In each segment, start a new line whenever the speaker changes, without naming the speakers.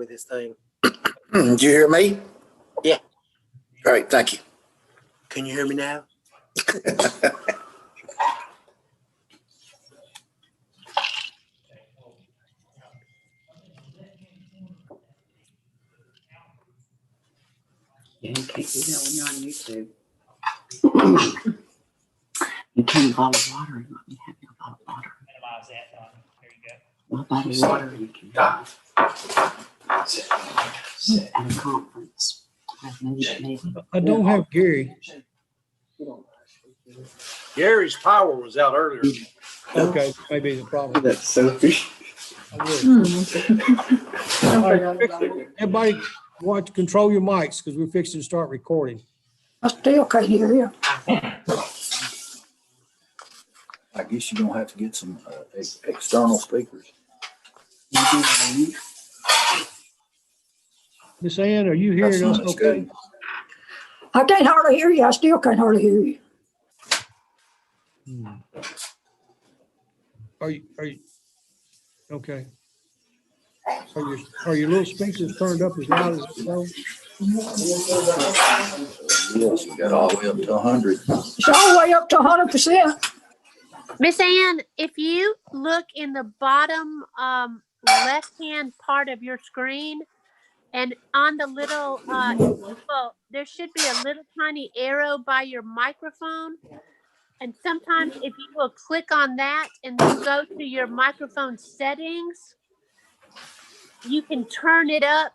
with this thing.
Did you hear me?
Yeah.
Great, thank you.
Can you hear me now?
Yeah, you can't do that when you're on YouTube. You can't bottle water. You want me to have your bottle water.
Minimize that. There you go.
My bottle water you can have at a conference. Maybe.
I don't have Gary.
Gary's power was out earlier.
Okay, maybe the problem.
That's Sophie.
Everybody watch, control your mics because we're fixing to start recording.
I still can't hear you.
I guess you're gonna have to get some external speakers.
Miss Ann, are you hearing us okay?
I can't hardly hear you. I still can't hardly hear you.
Are you, okay. Are your little speakers turned up as loud as it goes?
Yes, we got all the way up to 100.
It's all the way up to 100%.
Miss Ann, if you look in the bottom left-hand part of your screen, and on the little, well, there should be a little tiny arrow by your microphone. And sometimes if you will click on that and then go to your microphone settings, you can turn it up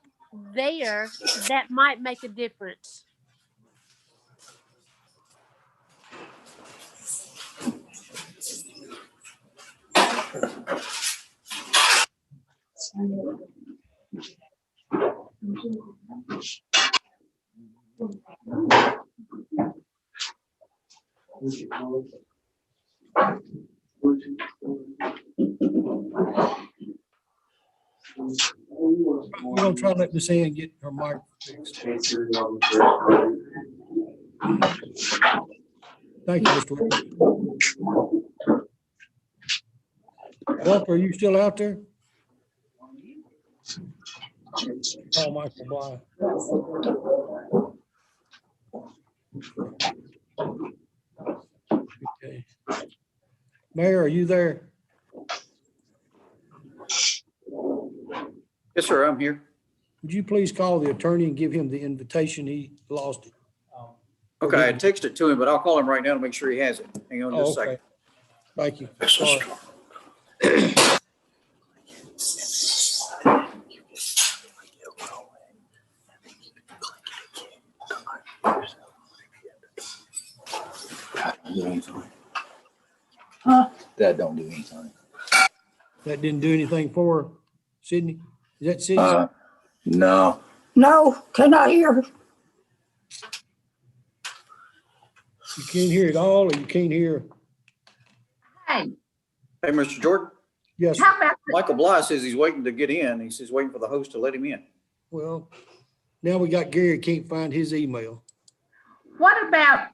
there. That might make a difference.
We're gonna try to let Miss Ann get her mic fixed. Thank you, Mr. Walker. Walker, are you still out there? Oh, Michael Bly. Okay. Mayor, are you there?
Yes, sir, I'm here.
Would you please call the attorney and give him the invitation? He lost it.
Okay, I texted it to him, but I'll call him right now to make sure he has it. Hang on
Oh,
just a
okay.
second.
Thank you.
This is
Sorry.
Huh?
That don't do anything.
That didn't do anything for her. Sydney? Is that Sydney?
No.
No, cannot hear.
You can't hear it all, or you can't hear?
Hey,
Hey, Mr. Jordan,
Yes.
how about,
Michael Bly says he's waiting to get in. He says waiting for the host to let him in.
Well, now we got Gary, can't find his email.
what about,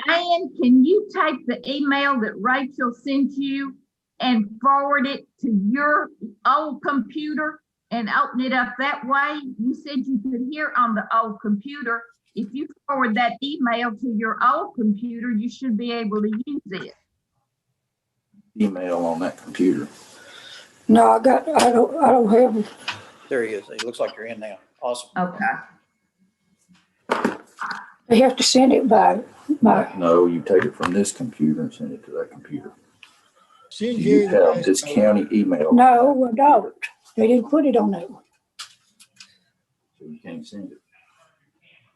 Ann, can you take the email that Rachel sent you and forward it to your old computer and open it up that way? You said you could hear on the old computer. If you forward that email to your old computer, you should be able to use it.
Email on that computer.
No, I don't have it.
There he is. It looks like you're in now. Awesome.
Okay.
They have to send it by,
No, you take it from this computer and send it to that computer.
Send
You
Gary.
have this county email.
no, I don't. They didn't put it on that one.
So you can't send it.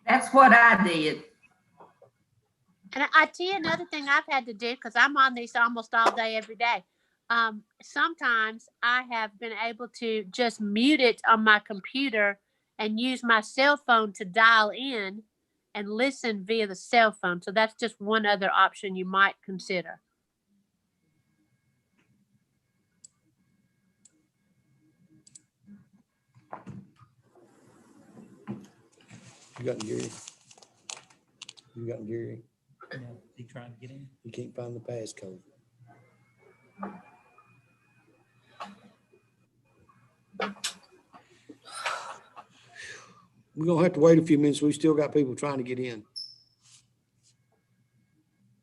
That's what I did.
And I tell you another thing I've had to do, because I'm on these almost all day, every day. Sometimes I have been able to just mute it on my computer and use my cell phone to dial in and listen via the cell phone. So that's just one other option you might consider.
You got Gary? You got Gary?
No, he trying to get in.
You can't find the passcode. We're gonna have to wait a few minutes. We still got people trying to get in.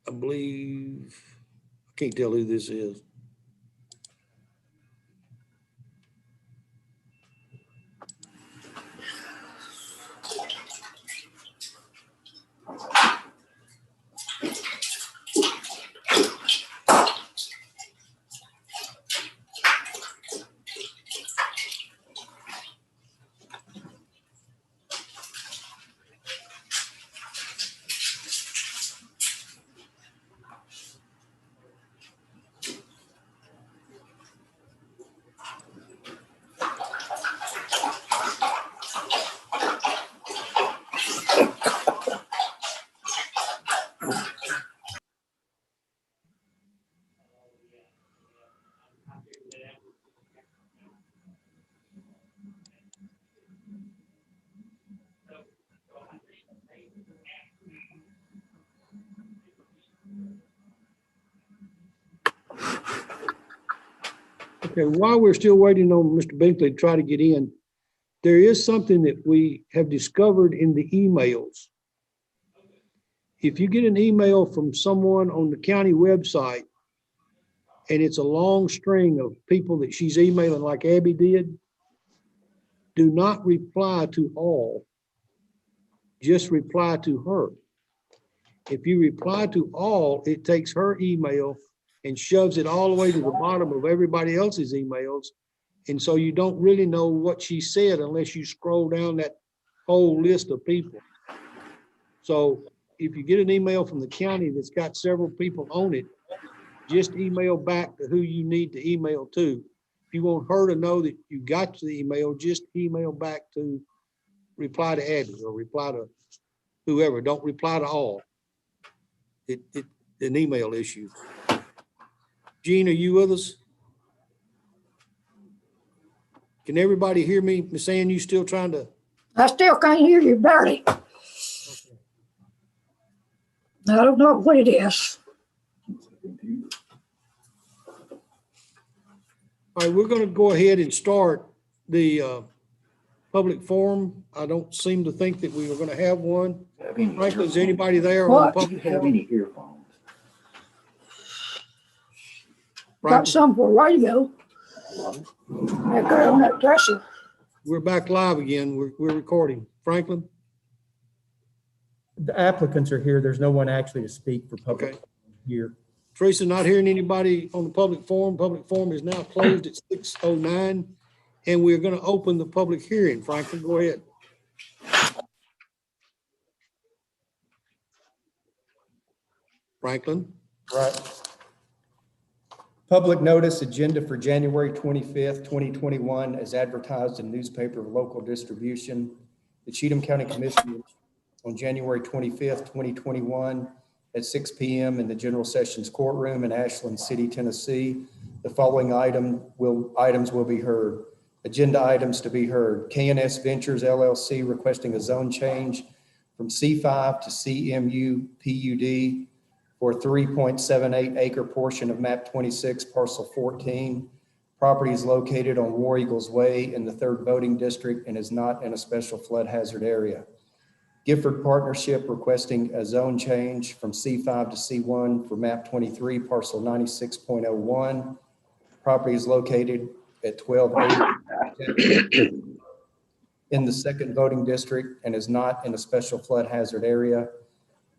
I believe, I can't tell who this is. Okay, while we're still waiting on Mr. Binkley to try to get in, there is something that we have discovered in the emails. If you get an email from someone on the county website and it's a long string of people that she's emailing like Abby did, do not reply to all. Just reply to her. If you reply to all, it takes her email and shoves it all the way to the bottom of everybody else's emails. And so you don't really know what she said unless you scroll down that whole list of people. So if you get an email from the county that's got several people on it, just email back to who you need to email to. If you want her to know that you got the email, just email back to reply to Abby or reply to whoever. Don't reply to all. It's an email issue. Gene, are you with us? Can everybody hear me? Miss Ann, you still trying to?
I still can't hear you barely. I don't know what it is.
All right, we're going to go ahead and start the public forum. I don't seem to think that we were going to have one. Franklin, is anybody there on the
What?
Do you
public
have
forum?
any earphones?
Got
Franklin,
some for radio. That girl on that dresser.
we're back live again. We're recording. Franklin?
The applicants are here. There's no one actually to speak for public
Okay.
here.
Teresa, not hearing anybody on the public forum. Public forum is now closed at 6:09, and we're going to open the public hearing. Franklin, go ahead. Franklin?
Right. Public notice agenda for January 25th, 2021 as advertised in newspaper of local distribution. The Cheatham County Commission on January 25th, 2021 at 6 p.m. in the General Sessions Courtroom in Ashland City, Tennessee. The following items will be heard. Agenda items to be heard. K&S Ventures LLC requesting a zone change from C5 to CMU PUD for a 3.78 acre portion of map 26 parcel 14. Property is located on War Eagles Way in the 3rd voting district and is not in a special flood hazard area. Gifford Partnership requesting a zone change from C5 to C1 for map 23 parcel 96.01. Property is located at 1280 in the 2nd voting district and is not in a special flood hazard area.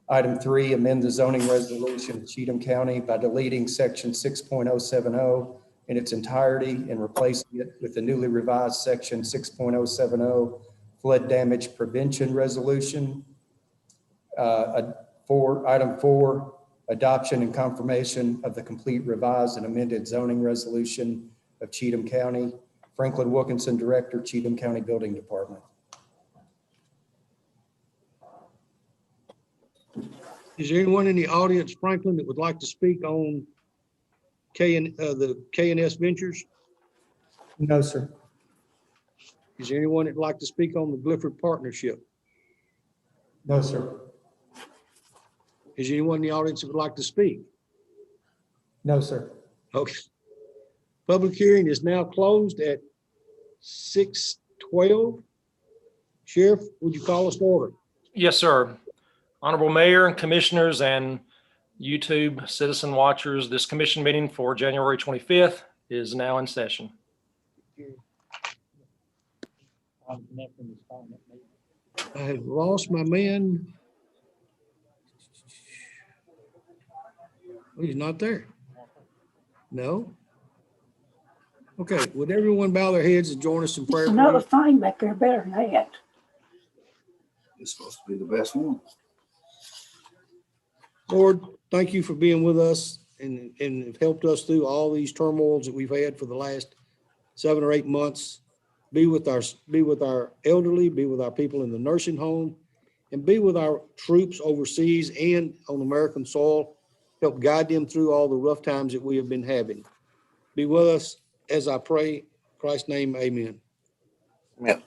Item 3, amend the zoning resolution of Cheatham County by deleting section 6.070 in its entirety and replacing it with the newly revised section 6.070 flood damage prevention resolution. Item 4, adoption and confirmation of the complete revised and amended zoning resolution of Cheatham County. Franklin Wilkinson, Director, Cheatham County Building Department.
Is there anyone in the audience, Franklin, that would like to speak on the K&S Ventures?
No, sir.
Is there anyone that'd like to speak on the Gifford Partnership?
No, sir.
Is there anyone in the audience that would like to speak?
No, sir.
Okay. Public hearing is now closed at 6:12. Sheriff, would you call us to order?
Yes, sir. Honorable Mayor and Commissioners and YouTube citizen watchers, this commission meeting for January 25th is now in session.
I have lost my man. Oh, he's not there. No? Okay, would everyone bow their heads and join us in prayer?
There's another
please?
thing back there better than that.
It's supposed to be the best one.
Lord, thank you for being with us and have helped us through all these turmoils that we've had for the last 7 or 8 months. Be with our elderly, be with our people in the nursing home, and be with our troops overseas and on American soil. Help guide them through all the rough times that we have been having. Be with us as I pray, in Christ's name, amen.
Yeah.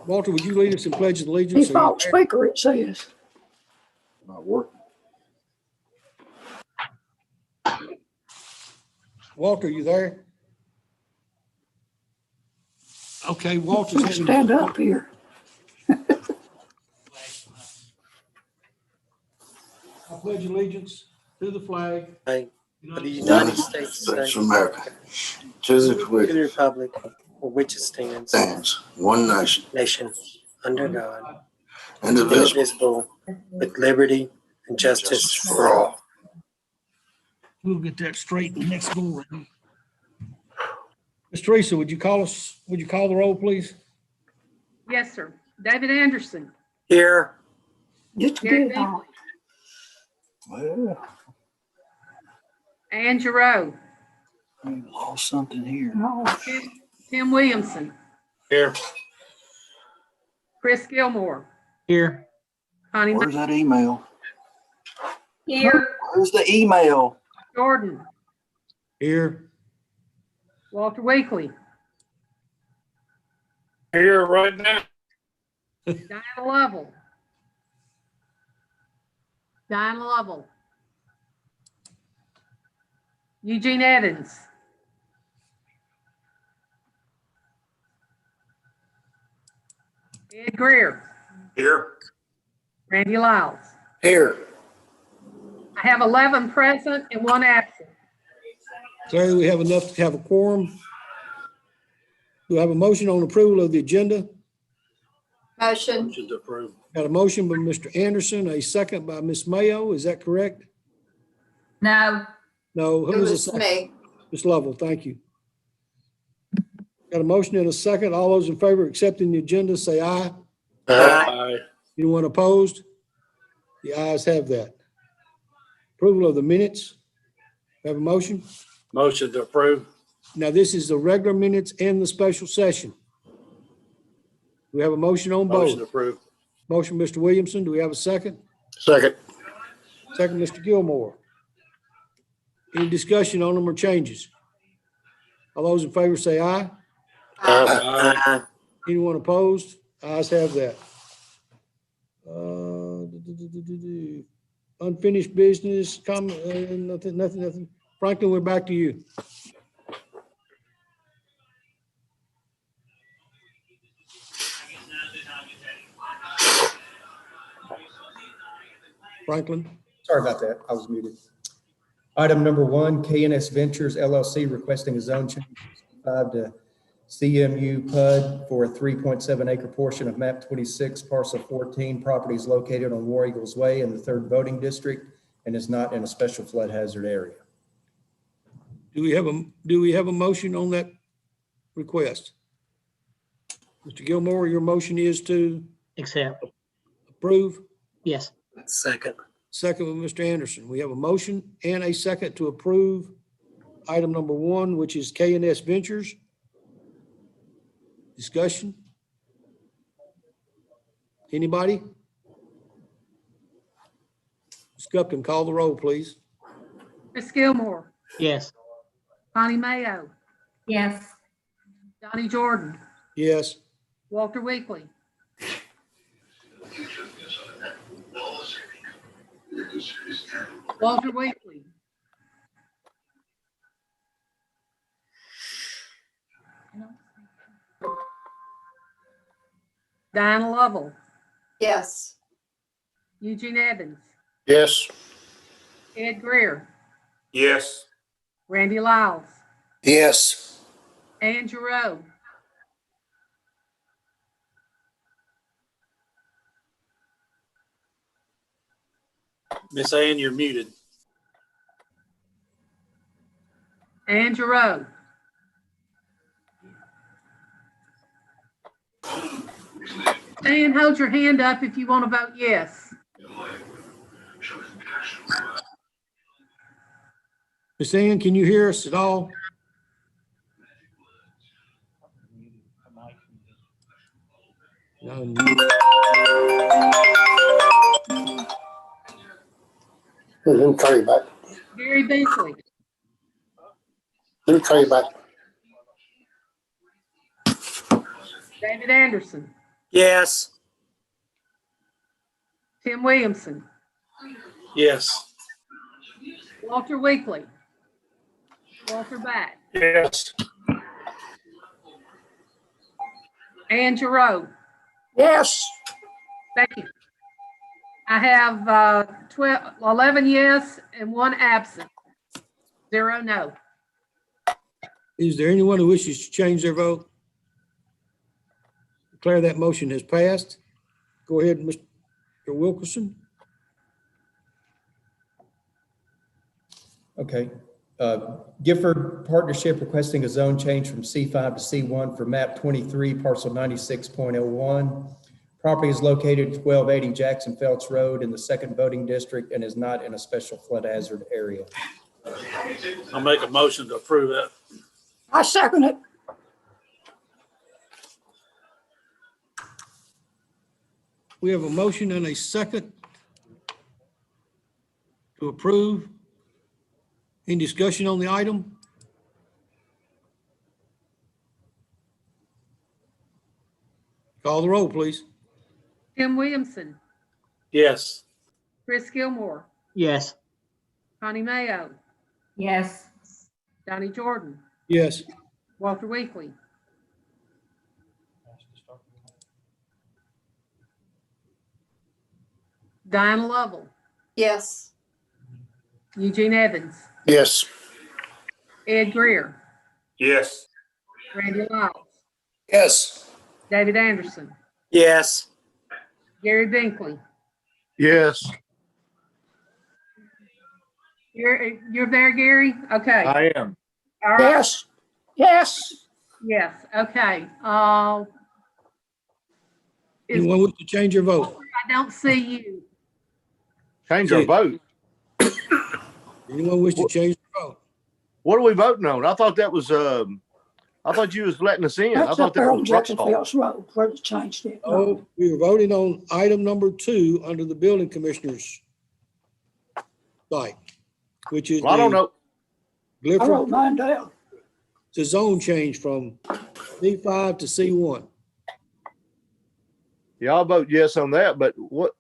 Walter, would you lead us in pledge of allegiance?
Default speaker, it says.
Not working.
Walter, you there? Okay, Walter's having.
Stand up here.
I pledge allegiance to the flag.
Flag
United
of the
States
United States
States of America, to the
to the republic for which it stands,
stands one nation,
nation, under God,
indivisible,
indivisible, with liberty and justice for all.
We'll get that straight in the next go round. Ms. Teresa, would you call the roll, please?
Yes, sir. David Anderson.
Here,
Just a
Gary
bit on.
Well,
Ann Giroux.
we lost something here.
No,
Tim Williamson.
Here.
Chris Gilmore.
Here.
Connie
Where's that email?
Here.
Where's the email?
Jordan.
Here.
Walter Weekly.
Here right now.
Diana Lovell. Diana Lovell. Eugene Evans. Ed Greer.
here,
Randy Lyles.
here.
I have 11 present and 1 absent.
Sorry, we have enough to have a quorum. Do I have a motion on approval of the agenda?
Motion.
Motion to approve.
Got a motion by Mr. Anderson, a second by Ms. Mayo. Is that correct?
No,
No,
it
who was the
was
second?
me.
Ms. Lovell, thank you. Got a motion and a second. All those in favor of accepting the agenda, say aye.
Aye.
Anyone opposed? The ayes have that. Approval of the minutes. Have a motion?
Motion to approve.
Now, this is the regular minutes and the special session. We have a motion on
Motion to
both.
approve.
Motion, Mr. Williamson. Do we have a second?
Second.
Second, Mr. Gilmore. Any discussion on them or changes? All those in favor say aye.
Aye.
Anyone opposed? Ayes have that. Unfinished business, nothing. Franklin, we're back to you. Franklin?
Sorry about that. I was muted. Item number 1, KNS Ventures LLC requesting a zone change to CMU PUD for a 3.7 acre portion of map 26 parcel 14. Properties located on War Eagles Way in the 3rd voting district and is not in a special flood hazard area.
Do we have a motion on that request? Mr. Gilmore, your motion is to
Accept.
approve?
Yes.
Second.
Second with Mr. Anderson. We have a motion and a second to approve item number 1, which is KNS Ventures. Discussion? Anybody? Ms. Gupton, call the roll, please.
Chris Gilmore.
Yes.
Connie Mayo.
Yes.
Donnie Jordan.
Yes.
Walter Weekly. Walter Weekly. Diana Lovell,
Yes.
Eugene Evans,
Yes.
Ed Greer,
Yes.
Randy Lyles,
Yes.
Ann Giroux,
Miss Ann, you're muted.
Ann Giroux, Ann, hold your hand up if you want to vote yes.
Miss Ann, can you hear us at all? No,
Let me call you back.
Gary Binkley,
Let me call you back.
David Anderson,
Yes.
Tim Williamson,
Yes.
Walter Weekly, Walter Batt,
Yes.
Ann Giroux.
Yes.
Thank you. I have 11 yes and 1 absent. 0 no.
is there anyone who wishes to change their vote? Declare that motion has passed. Go ahead, Mr. Wilkerson.
Okay. Gifford Partnership requesting a zone change from C5 to C1 for map 23, parcel 96.01. Property is located at 1280 Jackson Phelps Road in the 2nd voting district and is not in a special flood hazard area.
I'll make a motion to approve that.
I second it.
We have a motion and a second to approve. Any discussion on the item? Call the roll, please.
Tim Williamson,
Yes.
Chris Gilmore,
Yes.
Connie Mayo,
Yes.
Donnie Jordan,
Yes.
Walter Weekly, Diana Lovell,
Yes.
Eugene Evans,
Yes.
Ed Greer,
Yes.
Randy Lyles,
Yes.
David Anderson,
Yes.
Gary Binkley.
Yes.
You're there, Gary? Okay.
I am.
All right.
Yes. Yes.
Yes, okay.
Anyone wish to change your vote?
I don't see you.
Change our vote.
Anyone wish to change their vote?
What are we voting on? I thought that was, I thought you was letting us in. I
That's
thought
up there
that
on
was
Jackson
Ruxall.
Phelps Road where they changed it.
Oh, we were voting on item number 2 under the building commissioner's site, which is
Well, I don't know.
I wrote
Clifford.
mine down.
It's a zone change from C5 to C1.
Yeah, I'll vote yes on that, but what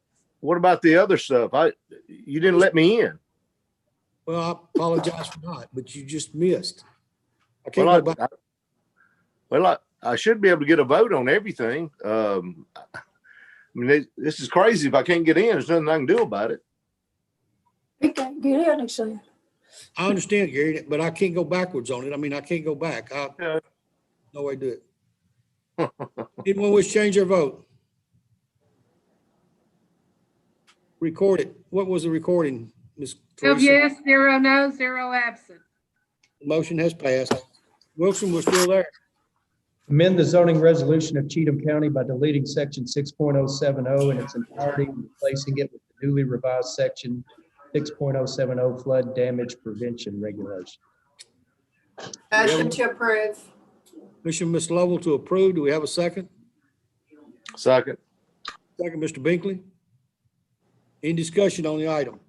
about the other stuff? You didn't let me in.
Well, I apologize for not, but you just missed. I can't
Well,
go back.
I should be able to get a vote on everything. I mean, this is crazy. If I can't get in, there's nothing I can do about it.
He can't get in, he said.
I understand, Gary, but I can't go backwards on it. I mean, I can't go back.
Yeah.
No way to do it. Anyone wish to change their vote? Record it. What was the recording, Ms.
12
Teresa?
yes, 0 no, 0 absent.
Motion has passed. Wilson, we're still there.
Amend the zoning resolution of Cheatham County by deleting section 6.070 in its entirety and replacing it with the newly revised section 6.070 flood damage prevention regulation.
Motion
to approve.
Commissioner, Ms. Lovell to approve. Do we have a second?
Second.
Second, Mr. Binkley. Any discussion on the item?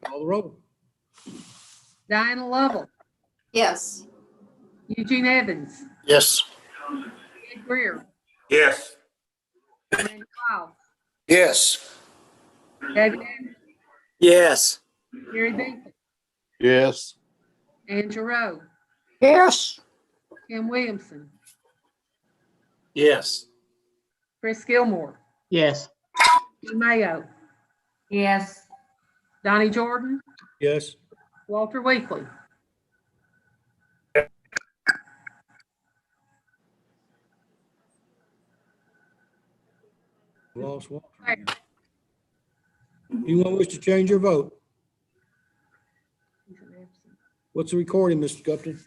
Call the roll.
Diana Lovell,
Yes.
Eugene Evans,
Yes.
Ed Greer,
Yes.
Randy Lyles,
Yes.
David Anderson,
Yes.
Gary Binkley,
Yes.
Ann Giroux,
Yes.
Tim Williamson,
Yes.
Chris Gilmore,
Yes.
Lee Mayo,
Yes.
Donnie Jordan,
Yes.
Walter Weekly.
Lost Walter. Anyone wish to change your vote? What's the recording, Mr. Gupton?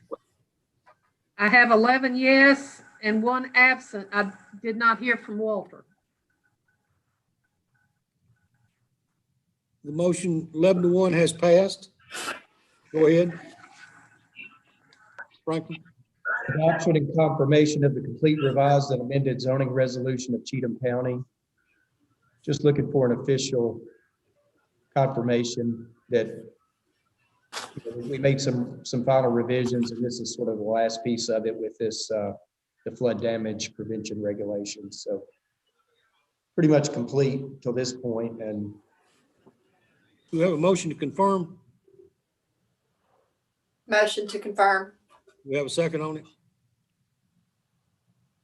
I have 11 yes and 1 absent. I did not hear from Walter.
The motion 11-1 has passed. Go ahead. Franklin?
Adoption and confirmation of the complete revised and amended zoning resolution of Cheatham County. Just looking for an official confirmation that we made some final revisions, and this is sort of the last piece of it with this, the flood damage prevention regulations. So pretty much complete till this point, and
Do we have a motion to confirm?
Motion to confirm.
Do we have a second on it?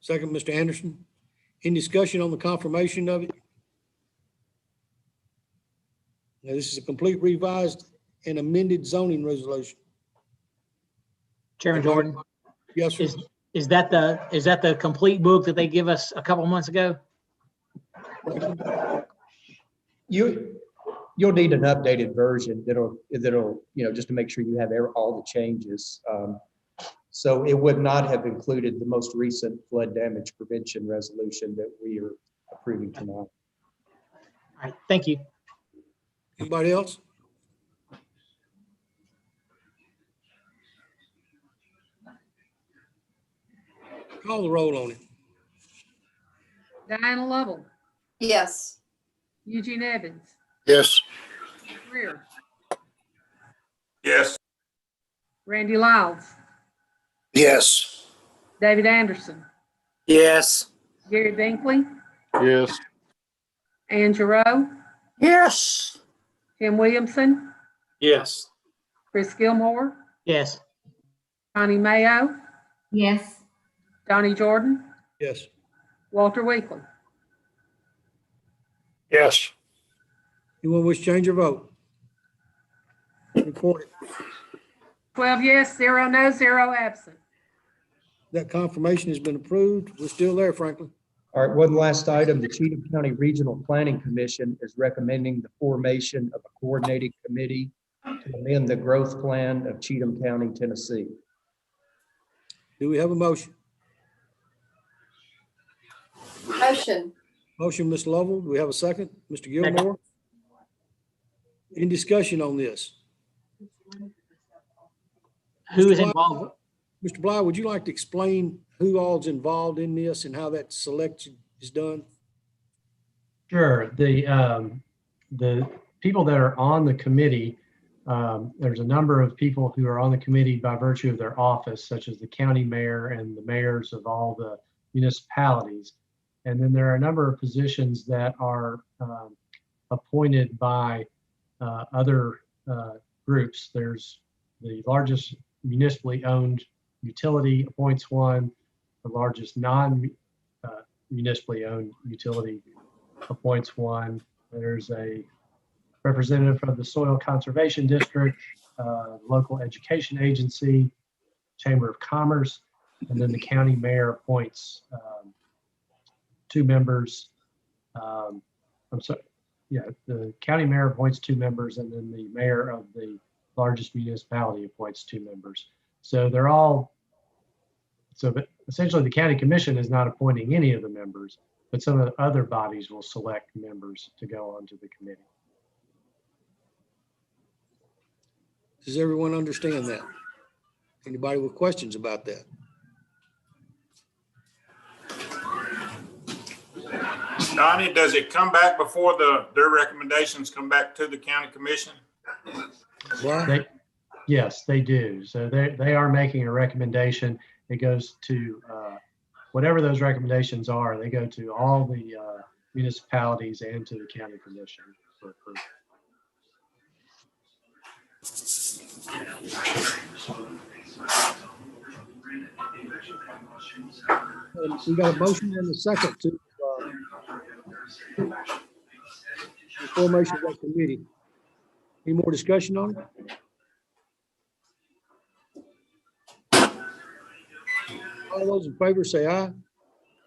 Second, Mr. Anderson. Any discussion on the confirmation of it? Now, this is a complete revised and amended zoning resolution.
Chairman Jordan,
Yes, sir.
is that the complete book that they give us a couple months ago?
you'll need an updated version that'll, just to make sure you have all the changes. So it would not have included the most recent flood damage prevention resolution that we are approving tonight.
All right, thank you.
Anybody else? Call the roll on it.
Diana Lovell,
Yes.
Eugene Evans,
Yes.
Greer,
Yes.
Randy Lyles,
Yes.
David Anderson,
Yes.
Gary Binkley,
Yes.
Ann Giroux,
Yes.
Tim Williamson,
Yes.
Chris Gilmore,
Yes.
Connie Mayo,
Yes.
Donnie Jordan,
Yes.
Walter Weekly.
Yes.
Anyone wish to change your vote? Record it.
12 yes, 0 no, 0 absent.
That confirmation has been approved. We're still there, Franklin.
All right, one last item. The Cheatham County Regional Planning Commission is recommending the formation of a coordinating committee to amend the growth plan of Cheatham County, Tennessee.
Do we have a motion?
Motion.
Motion, Ms. Lovell. Do we have a second? Mr. Gilmore? Any discussion on this?
Who is
Mr. Bly-
involved?
Mr. Bly, would you like to explain who all's involved in this and how that selection is done?
Sure. The people that are on the committee, there's a number of people who are on the committee by virtue of their office, such as the county mayor and the mayors of all the municipalities. And then there are a number of positions that are appointed by other groups. There's the largest municipally owned utility appoints one, the largest non-municipally owned utility appoints one. There's a representative from the Soil Conservation District, local education agency, Chamber of Commerce, and then the county mayor appoints 2 members. The county mayor appoints 2 members, and then the mayor of the largest municipality appoints 2 members. So they're all, essentially the county commission is not appointing any of the members, but some of the other bodies will select members to go onto the committee.
Does everyone understand that? Anybody with questions about that?
Donnie, does it come back before their recommendations come back to the county commission?
Yes, they do. So they are making a recommendation. It goes to whatever those recommendations are. They go to all the municipalities and to the county commission for approval.
We got a motion and a second to the formation of that committee. Any more discussion on it? All those in favor say aye.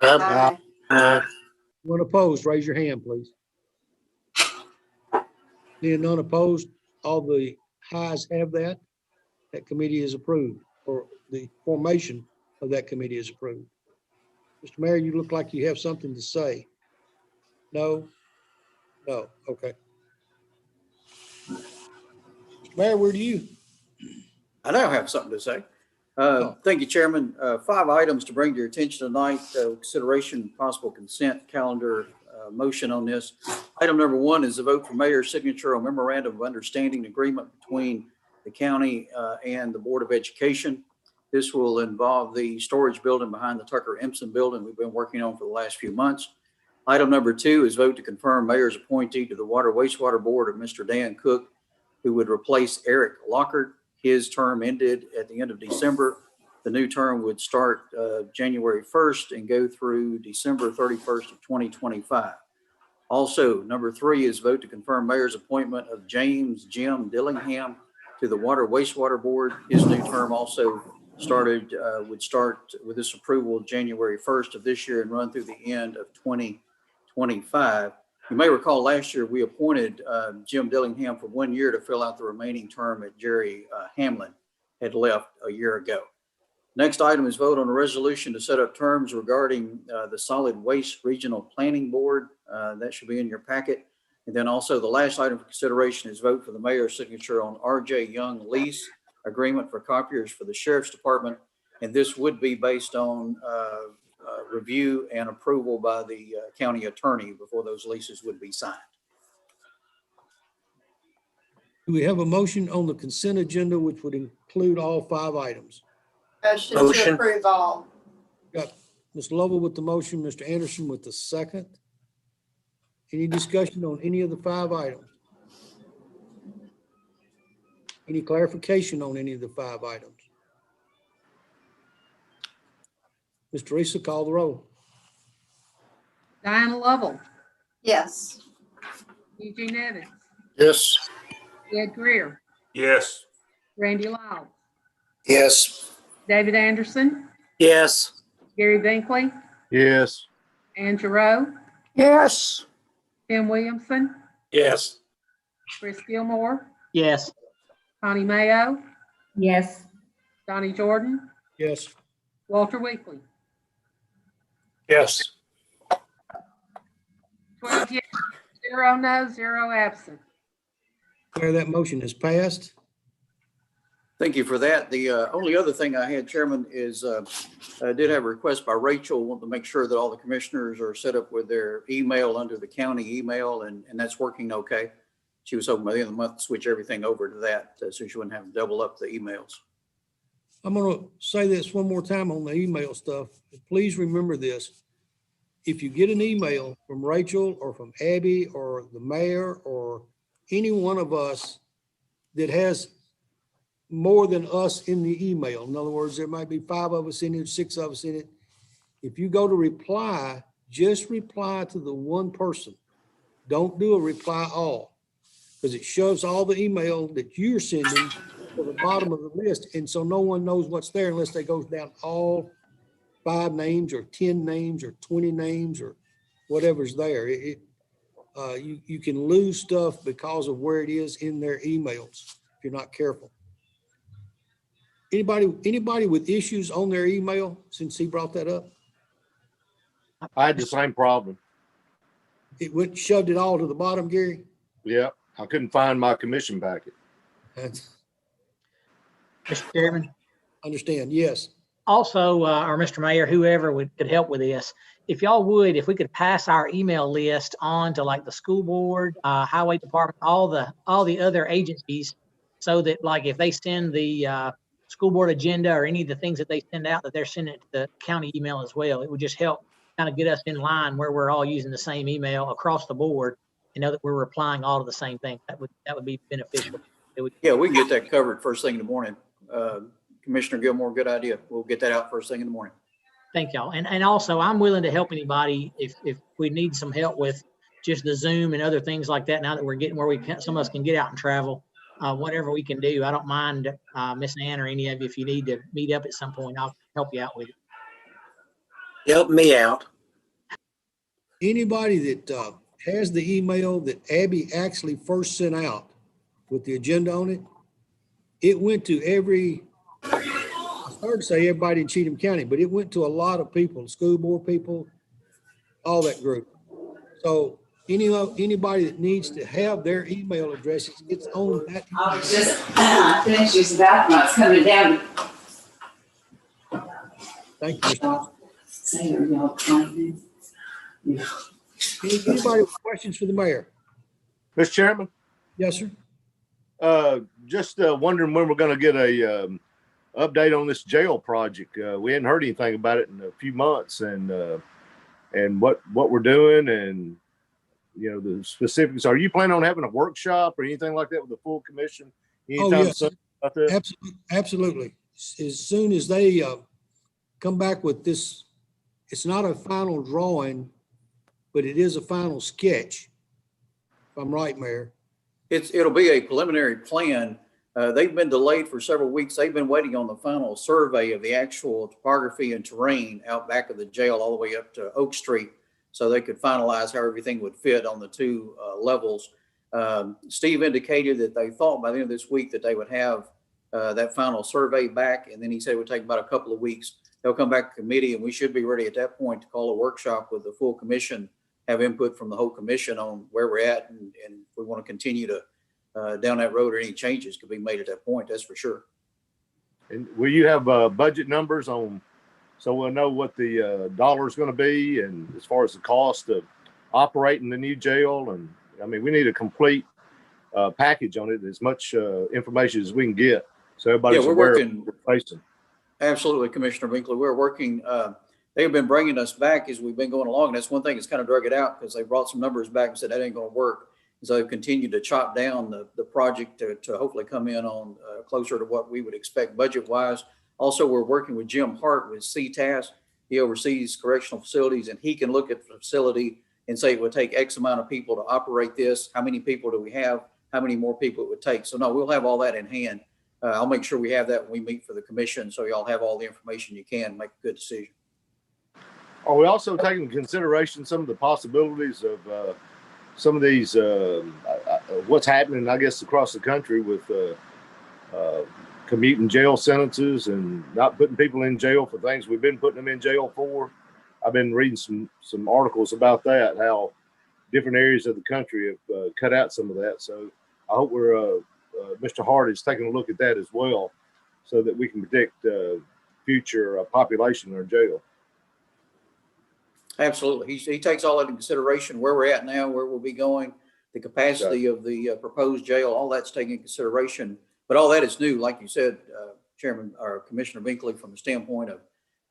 Aye.
One opposed, raise your hand, please. Being none opposed, all the ayes have that. That committee is approved, or the formation of that committee is approved. Mr. Mayor, you look like you have something to say. No? No, okay. Mr. Mayor, where do you?
I now have something to say. Thank you, Chairman. 5 items to bring to your attention tonight. Consideration, possible consent calendar motion on this. Item number 1 is a vote for mayor's signature on memorandum of understanding agreement between the county and the Board of Education. This will involve the storage building behind the Tucker Empson building we've been working on for the last few months. Item number 2 is vote to confirm mayor's appointee to the Water Wastewater Board of Mr. Dan Cook, who would replace Eric Lockhart. His term ended at the end of December. The new term would start January 1st and go through December 31st of 2025. Also, number 3 is vote to confirm mayor's appointment of James Jim Dillingham to the Water Wastewater Board. His new term also would start with this approval January 1st of this year and run through the end of 2025. You may recall last year we appointed Jim Dillingham for 1 year to fill out the remaining term that Jerry Hamlin had left a year ago. Next item is vote on a resolution to set up terms regarding the Solid Waste Regional Planning Board. That should be in your packet. And then also the last item for consideration is vote for the mayor's signature on RJ Young lease agreement for copiers for the Sheriff's Department. And this would be based on review and approval by the county attorney before those leases would be signed.
Do we have a motion on the consent agenda, which would include all 5 items?
Motion to approve all.
Got Ms. Lovell with the motion, Mr. Anderson with the second. Any discussion on any of the 5 items? Any clarification on any of the 5 items? Ms. Teresa, call the roll.
Diana Lovell,
Yes.
Eugene Evans,
Yes.
Ed Greer,
Yes.
Randy Lyle,
Yes.
David Anderson,
Yes.
Gary Binkley,
Yes.
Ann Giroux,
Yes.
Tim Williamson,
Yes.
Chris Gilmore,
Yes.
Connie Mayo,
Yes.
Donnie Jordan,
Yes.
Walter Weekly.
Yes.
12 yes, 0 no, 0 absent.
Declare that motion is passed.
Thank you for that. The only other thing I had, Chairman, is I did have a request by Rachel, want to make sure that all the commissioners are set up with their email under the county email, and that's working okay. She was hoping by the end of the month to switch everything over to that so she wouldn't have to double up the emails.
I'm going to say this one more time on the email stuff. Please remember this. If you get an email from Rachel or from Abby or the mayor or any one of us that has more than us in the email, in other words, there might be 5 of us in it, 6 of us in it. If you go to reply, just reply to the one person. Don't do a reply all, because it shows all the email that you're sending to the bottom of the list. And so no one knows what's there unless they go down all 5 names or 10 names or 20 names or whatever's there. You can lose stuff because of where it is in their emails if you're not careful. Anybody with issues on their email since he brought that up?
I had the same problem.
It went, shoved it all to the bottom, Gary?
Yeah. I couldn't find my commission packet.
That's,
Mr. Chairman,
understand, yes.
also, or Mr. Mayor, whoever could help with this, if y'all would, if we could pass our email list on to like the school board, highway department, all the other agencies, so that like if they send the school board agenda or any of the things that they send out, that they're sending it to the county email as well. It would just help kind of get us in line where we're all using the same email across the board, and know that we're replying all to the same thing. That would be beneficial.
Yeah, we can get that covered first thing in the morning. Commissioner Gilmore, good idea. We'll get that out first thing in the morning.
Thank y'all. And also, I'm willing to help anybody if we need some help with just the Zoom and other things like that. Now that we're getting where we can, some of us can get out and travel, whatever we can do. I don't mind Miss Ann or any of you. If you need to meet up at some point, I'll help you out with it.
Help me out.
Anybody that has the email that Abby actually first sent out with the agenda on it, it went to it's hard to say everybody in Cheatham County, but it went to a lot of people, school board people, all that group. So anybody that needs to have their email addresses, it's on that.
I was just finished using that when I was coming down.
Thank you, Mr.
Say your y'all trying.
Anybody with questions for the mayor?
Mr. Chairman?
Yes, sir.
Just wondering when we're going to get a update on this jail project. We hadn't heard anything about it in a few months, and what we're doing, and the specifics. Are you planning on having a workshop or anything like that with the full commission anytime soon about that?
Absolutely. As soon as they come back with this, it's not a final drawing, but it is a final sketch. If I'm right, Mayor.
It'll be a preliminary plan. They've been delayed for several weeks. They've been waiting on the final survey of the actual topography and terrain out back of the jail all the way up to Oak Street, so they could finalize how everything would fit on the two levels. Steve indicated that they thought by the end of this week that they would have that final survey back, and then he said it would take about a couple of weeks. They'll come back to committee, and we should be ready at that point to call a workshop with the full commission, have input from the whole commission on where we're at, and we want to continue to down that road, or any changes could be made at that point. That's for sure.
And will you have budget numbers on, so we'll know what the dollar is going to be, and as far as the cost of operating the new jail? And I mean, we need a complete package on it, as much information as we can get, so everybody's aware of what we're facing. Absolutely, Commissioner Binkley. We're working. They've been bringing us back as we've been going along. And that's one thing that's kind of drug it out, because they brought some numbers back and said that ain't going to work. And so they've continued to chop down the project to hopefully come in on closer to what we would expect budget wise. Also, we're working with Jim Hart with CTAS. He oversees correctional facilities, and he can look at the facility and say it would take X amount of people to operate this. How many people do we have? How many more people it would take? So no, we'll have all that in hand. I'll make sure we have that when we meet for the commission, so y'all have all the information you can make a good decision. Are we also taking into consideration some of the possibilities of some of these, what's happening, I guess, across the country with commuting jail sentences and not putting people in jail for things we've been putting them in jail for? I've been reading some articles about that, how different areas of the country have cut out some of that. So I hope Mr. Hart is taking a look at that as well, so that we can predict future population in our jail. Absolutely. He takes all that into consideration, where we're at now, where we'll be going, the capacity of the proposed jail, all that's taken into consideration. But all that is new, like you said, Chairman or Commissioner Binkley, from the standpoint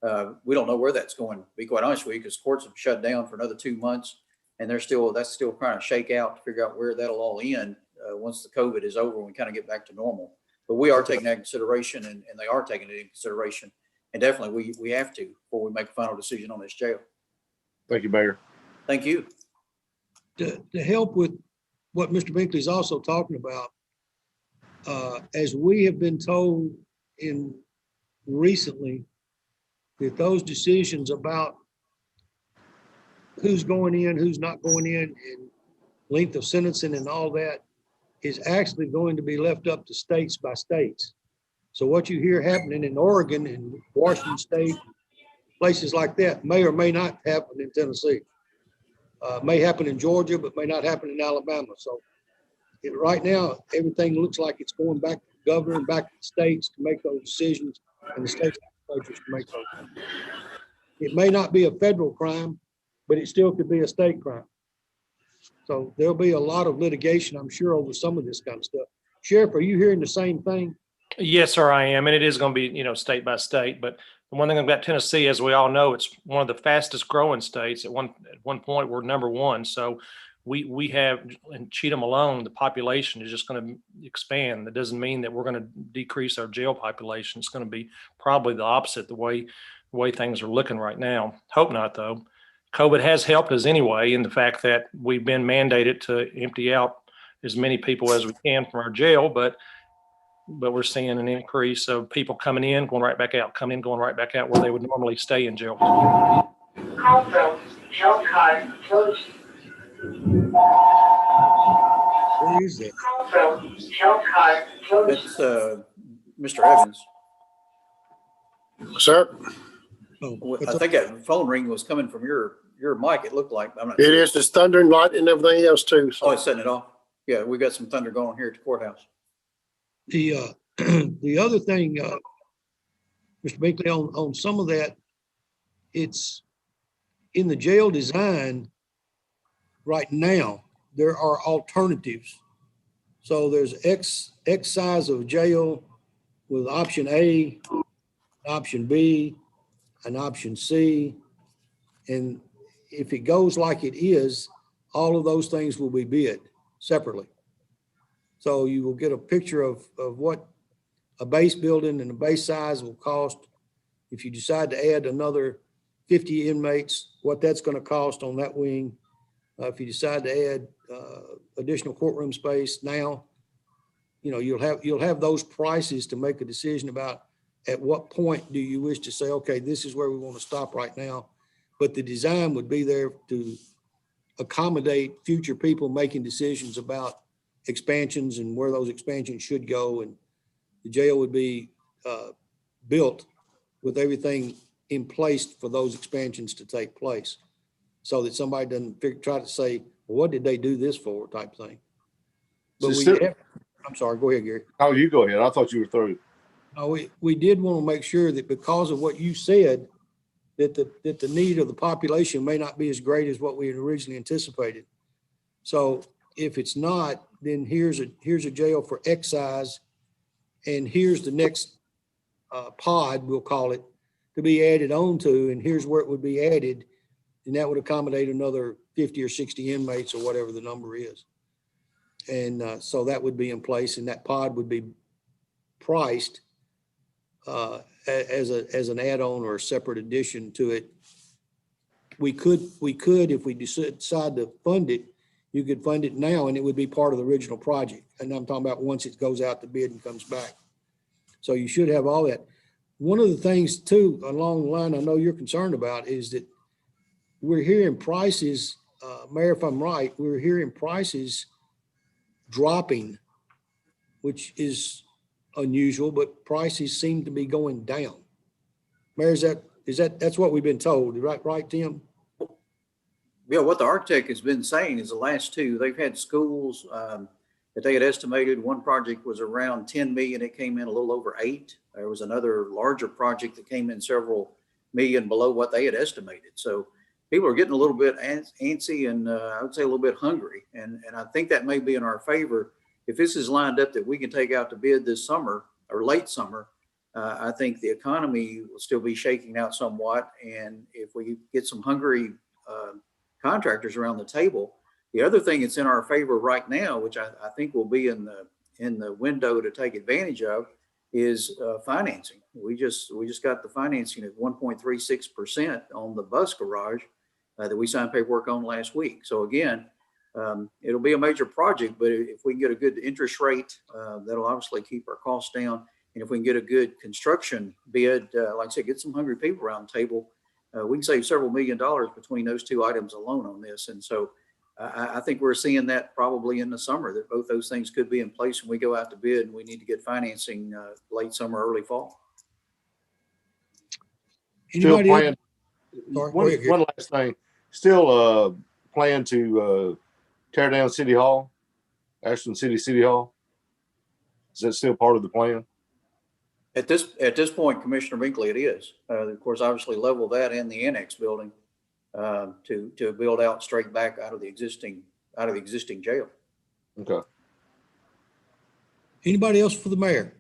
of we don't know where that's going, to be quite honest with you, because courts have shut down for another 2 months, and that's still trying to shake out to figure out where that'll all end once the COVID is over and we kind of get back to normal. But we are taking that into consideration, and they are taking it into consideration. And definitely we have to before we make a final decision on this jail. Thank you, Mayor. Thank you.
To help with what Mr. Binkley is also talking about, as we have been told recently, that those decisions about who's going in, who's not going in, and length of sentencing and all that is actually going to be left up to states by states. So what you hear happening in Oregon and Washington State, places like that, may or may not happen in Tennessee. May happen in Georgia, but may not happen in Alabama. So right now, everything looks like it's going back to the governor and back to the states to make those decisions, and the state legislatures to make those decisions. It may not be a federal crime, but it still could be a state crime. So there'll be a lot of litigation, I'm sure, over some of this kind of stuff. Sheriff, are you hearing the same thing?
Yes, sir, I am. And it is going to be, state by state. But the one thing about Tennessee, as we all know, it's one of the fastest growing states. At one point, we're number one. So we have in Cheatham alone, the population is just going to expand. That doesn't mean that we're going to decrease our jail population. It's going to be probably the opposite the way things are looking right now. Hope not, though. COVID has helped us anyway in the fact that we've been mandated to empty out as many people as we can from our jail, but we're seeing an increase of people coming in, going right back out, coming in, going right back out where they would normally stay in jail.
Call from health card closed.
Where is that?
Call from health card closed.
It's Mr. Evans.
Sir,
I think that phone ring was coming from your mic, it looked like. I'm not
it
sure.
is. It's thunder and lightning and everything else too.
Oh, it's setting it off. Yeah, we got some thunder going on here at the courthouse.
The the other thing, Mr. Binkley, on some of that, it's in the jail design right now, there are alternatives. So there's X size of jail with option A, option B, and option C. And if it goes like it is, all of those things will be bid separately. So you will get a picture of what a base building and a base size will cost. If you decide to add another 50 inmates, what that's going to cost on that wing. If you decide to add additional courtroom space now, you'll have those prices to make a decision about at what point do you wish to say, okay, this is where we want to stop right now. But the design would be there to accommodate future people making decisions about expansions and where those expansions should go. And the jail would be built with everything in place for those expansions to take place, so that somebody doesn't try to say, well, what did they do this for, type thing. But I'm sorry, go ahead, Gary.
Oh, you go ahead. I thought you were through.
We did want to make sure that because of what you said, that the need of the population may not be as great as what we had originally anticipated. So if it's not, then here's a jail for X size, and here's the next pod, we'll call it, to be added on to, and here's where it would be added, and that would accommodate another 50 or 60 inmates or whatever the number is. And so that would be in place, and that pod would be priced as an add-on or a separate addition to it. We could, if we decide to fund it, you could fund it now and it would be part of the original project. And I'm talking about once it goes out to bid and comes back. So you should have all that. One of the things too, along the line I know you're concerned about, is that we're hearing prices, Mayor, if I'm right, we're hearing prices dropping, which is unusual, but prices seem to be going down. Mayor, that's what we've been told, right, Tim?
Yeah, what the architect has been saying is the last two, they've had schools that they had estimated. One project was around 10 million. It came in a little over 8. There was another larger project that came in several million below what they had estimated. So people are getting a little bit antsy and I would say a little bit hungry. And I think that may be in our favor. If this is lined up that we can take out to bid this summer or late summer, I think the economy will still be shaking out somewhat. And if we get some hungry contractors around the table, the other thing that's in our favor right now, which I think will be in the window to take advantage of, is financing. We just got the financing at 1.36% on the bus garage that we signed paperwork on last week. So again, it'll be a major project, but if we can get a good interest rate, that'll obviously keep our costs down. And if we can get a good construction bid, like I said, get some hungry people around the table, we can save several $1 million between those two items alone on this. And so I think we're seeing that probably in the summer, that both those things could be in place when we go out to bid, and we need to get financing late summer, early fall.
Still plan. One last thing. Still plan to tear down City Hall, Ashland City Hall. Is that still part of the plan?
At this point, Commissioner Binkley, it is. Of course, obviously level that and the annex building to build out straight back out of the existing jail.
Okay.
Anybody else for the mayor?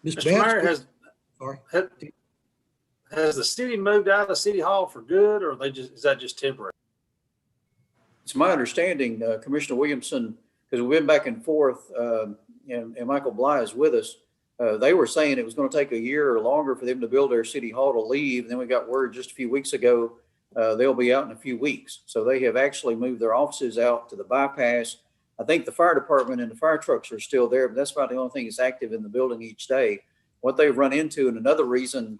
Mr. Mayor, has the city moved out of City Hall for good, or is that just temporary?
it's my understanding, Commissioner Williamson, because we've been back and forth, and Michael Bly is with us. They were saying it was going to take a year or longer for them to build their city hall to leave. And then we got word just a few weeks ago, they'll be out in a few weeks. So they have actually moved their offices out to the bypass. I think the fire department and the fire trucks are still there, but that's about the only thing that's active in the building each day. What they've run into, and another reason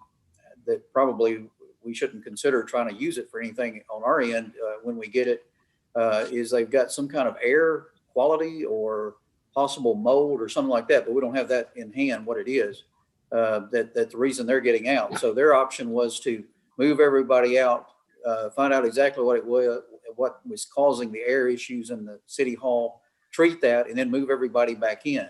that probably we shouldn't consider trying to use it for anything on our end when we get it, is they've got some kind of air quality or possible mold or something like that, but we don't have that in hand, what it is, that's the reason they're getting out. So their option was to move everybody out, find out exactly what was causing the air issues in the city hall, treat that, and then move everybody back in.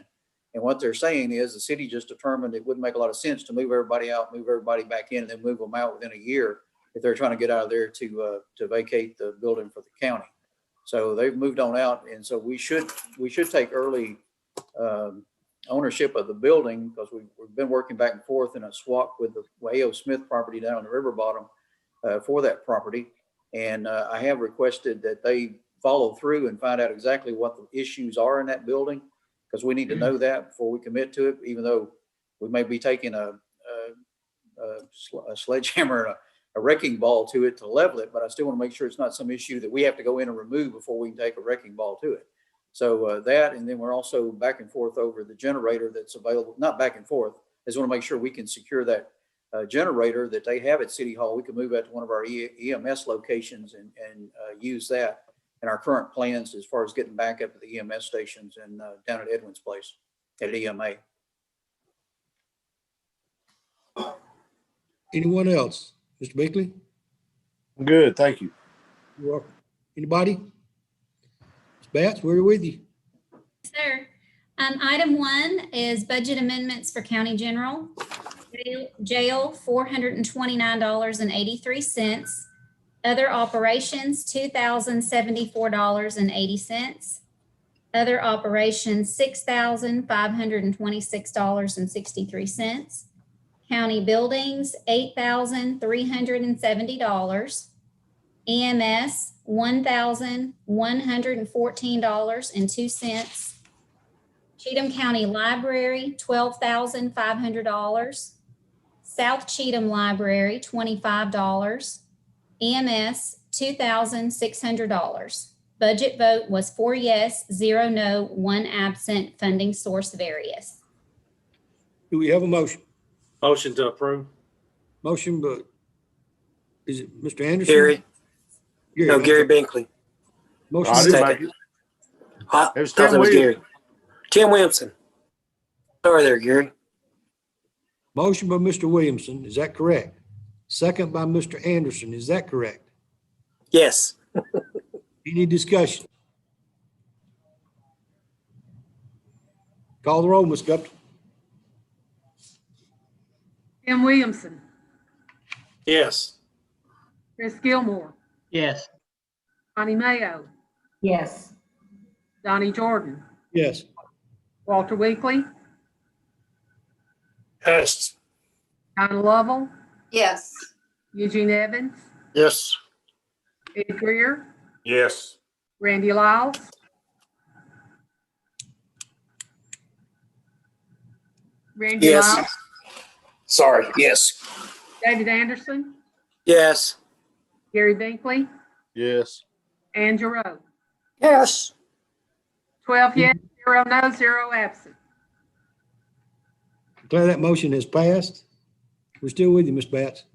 And what they're saying is the city just determined it wouldn't make a lot of sense to move everybody out, move everybody back in, and then move them out within a year if they're trying to get out of there to vacate the building for the county. So they've moved on out, and so we should take early ownership of the building, because we've been working back and forth in a swap with the A.O. Smith property down on the river bottom for that property. And I have requested that they follow through and find out exactly what the issues are in that building, because we need to know that before we commit to it, even though we may be taking a sledgehammer and a wrecking ball to it to level it, but I still want to make sure it's not some issue that we have to go in and remove before we can take a wrecking ball to it. So that, and then we're also back and forth over the generator that's available, not back and forth. I just want to make sure we can secure that generator that they have at City Hall. We can move that to one of our EMS locations and use that in our current plans as far as getting back up to the EMS stations and down at Edwin's place at EMA.
Anyone else? Mr. Binkley?
Good, thank you.
You're welcome. Anybody? Ms. Batts, we're with you.
Sir. Item 1 is budget amendments for county general. Jail, $429.83. Other operations, $2,074.80. Other operations, $6,526.63. County buildings, $8,370. EMS, $1,114.02. Cheatham County Library, $12,500. South Cheatham Library, $25. EMS, $2,600. Budget vote was 4 yes, 0 no, 1 absent, funding source various.
Do we have a motion?
Motion to approve.
Motion, but is it Mr. Anderson?
Gary. No, Gary Binkley.
Motion.
I didn't
Second.
make it.
I
It was
thought
Tim
that was
Williams.
Gary. Tim Williamson. Sorry there, Gary.
Motion by Mr. Williamson, is that correct? Second by Mr. Anderson, is that correct?
Yes.
Any discussion? Call the roll, Ms. Gupta.
Tim Williamson,
Yes.
Chris Gilmore,
Yes.
Connie Mayo,
Yes.
Donnie Jordan,
Yes.
Walter Weekly,
Yes.
Donna Lovell,
Yes.
Eugene Evans,
Yes.
Ed Greer,
Yes.
Randy Lyles, Randy
Yes.
Lyles,
Sorry, yes.
David Anderson,
Yes.
Gary Binkley,
Yes.
Ann Giroux.
Yes.
12 yes, 0 no, 0 absent.
Declare that motion has passed. We're still with you, Ms. Batts.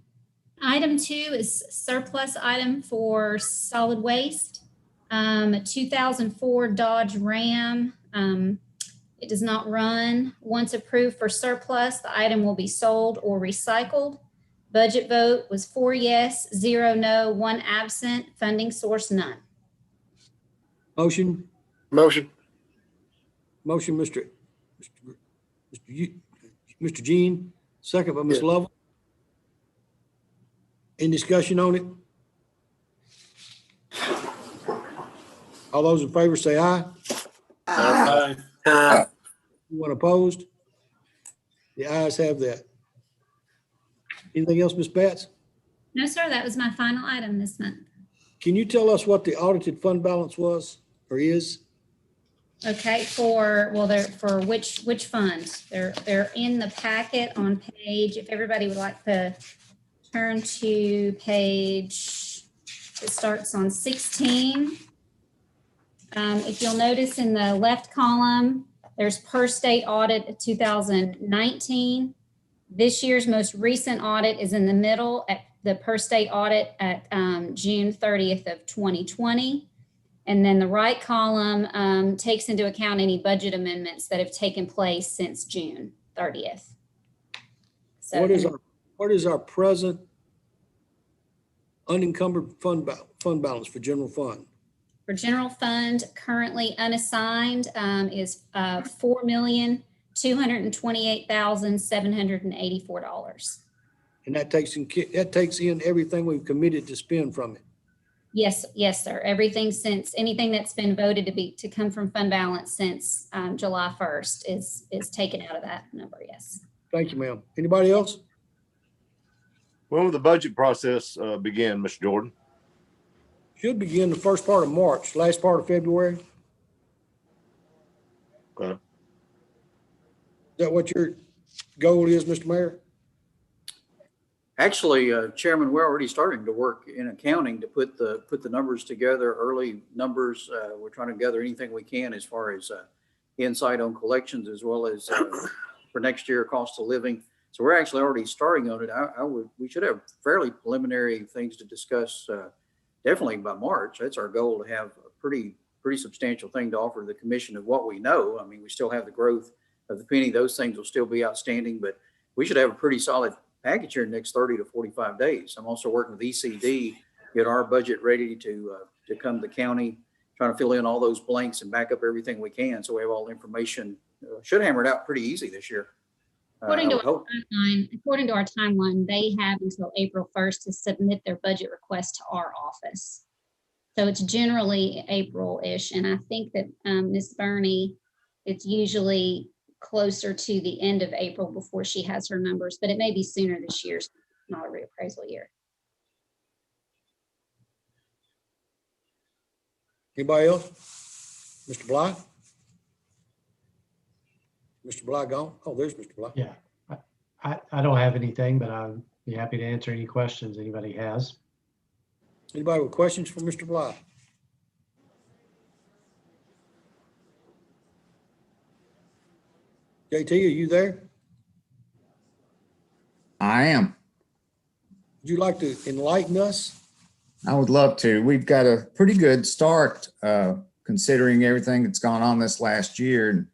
Item 2 is surplus item for solid waste. A 2004 Dodge Ram. It does not run. Once approved for surplus, the item will be sold or recycled. Budget vote was 4 yes, 0 no, 1 absent. Funding source none.
Motion,
Motion.
Mr. Jean, second by Ms.
Yeah.
Lovell. Any discussion on it? All those in favor say aye.
Aye.
Anyone opposed? The ayes have that. Anything else, Ms. Batts?
No, sir, that was my final item this month.
Can you tell us what the audited fund balance was or is?
Okay, they're for which funds? They're in the packet on page, if everybody would like to turn to page, it starts on 16. If you'll notice in the left column, there's per state audit of 2019. This year's most recent audit is in the middle at the per state audit at June 30th of 2020. And then the right column takes into account any budget amendments that have taken place since June 30th. So
what is our present unencumbered fund balance for general fund?
For general fund, currently unassigned is $4,228,784.
And that takes in everything we've committed to spend from it.
Yes, sir. Everything since anything that's been voted to come from fund balance since July 1st is taken out of that number. Yes.
Thank you, ma'am. Anybody else?
When will the budget process begin, Mr. Jordan?
Should begin the first part of March, last part of February.
Okay.
Is that what your goal is, Mr. Mayor?
Actually, Chairman, we're already starting to work in accounting to put the numbers together, early numbers. We're trying to gather anything we can as far as insight on collections, as well as for next year cost of living. So we're actually already starting on it. We should have fairly preliminary things to discuss definitely by March. That's our goal, to have a pretty substantial thing to offer the commission of what we know. I mean, we still have the growth of the penny. Those things will still be outstanding, but we should have a pretty solid package here in the next 30 to 45 days. I'm also working with ECD, get our budget ready to come to the county, trying to fill in all those blanks and back up everything we can. So we have all the information. Should hammer it out pretty easy this year.
According to our timeline, they have until April 1st to submit their budget request to our office. So it's generally April-ish. And I think that Ms. Burney, it's usually closer to the end of April before she has her numbers, but it may be sooner this year. It's not a reappraisal year.
Anybody else? Mr. Bly? Mr. Bly gone? Oh, there's Mr. Bly.
Yeah, I don't have anything, but I'd be happy to answer any questions anybody has.
Anybody with questions for Mr. Bly? JT, are you there?
I am.
Would you like to enlighten us?
I would love to. We've got a pretty good start considering everything that's gone on this last year.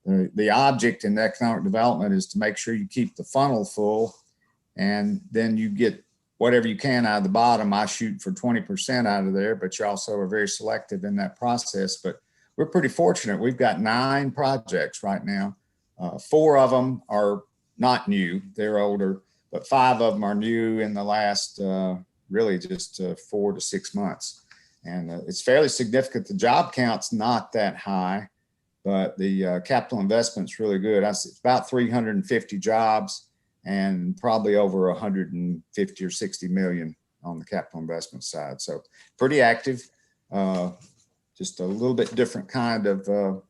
And the object in economic development is to make sure you keep the funnel full, and then you get whatever you can out of the bottom. I shoot for 20% out of there, but you also are very selective in that process. But we're pretty fortunate. We've got 9 projects right now. 4 of them are not new, they're older, but 5 of them are new in the last really just 4 to 6 months. And it's fairly significant. The job count's not that high, but the capital investment's really good. It's about 350 jobs and probably over 150 or 60 million on the capital investment side. So pretty active, just a little bit different kind of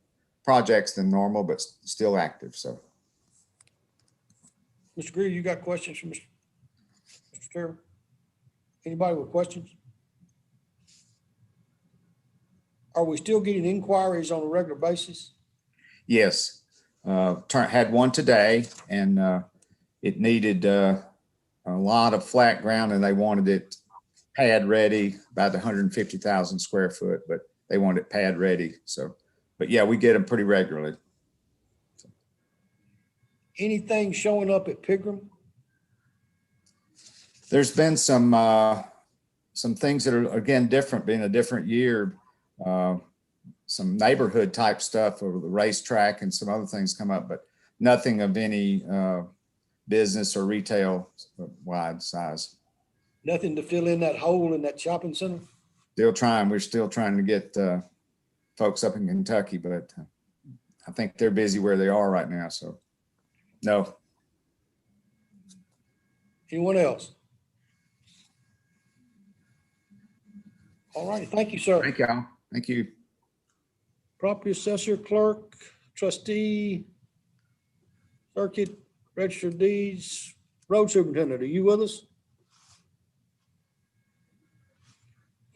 projects than normal, but still active. So,
Mr. Greer, you got questions from Mr. Chairman? Anybody with questions? Are we still getting inquiries on a regular basis?
yes, had one today, and it needed a lot of flat ground, and they wanted it pad ready, about 150,000 square foot, but they wanted it pad ready. So, but yeah, we get them pretty regularly.
Anything showing up at Pigram?
There's been some things that are, again, different, being a different year. Some neighborhood type stuff over the racetrack and some other things come up, but nothing of any business or retail wide size.
Nothing to fill in that hole in that shopping center?
Still trying. We're still trying to get folks up in Kentucky, but I think they're busy where they are right now. So no.
Anyone else? All right, thank you, sir.
Thank y'all. Thank you.
Property assessor, clerk, trustee, circuit, register of deeds, road superintendent, are you with us?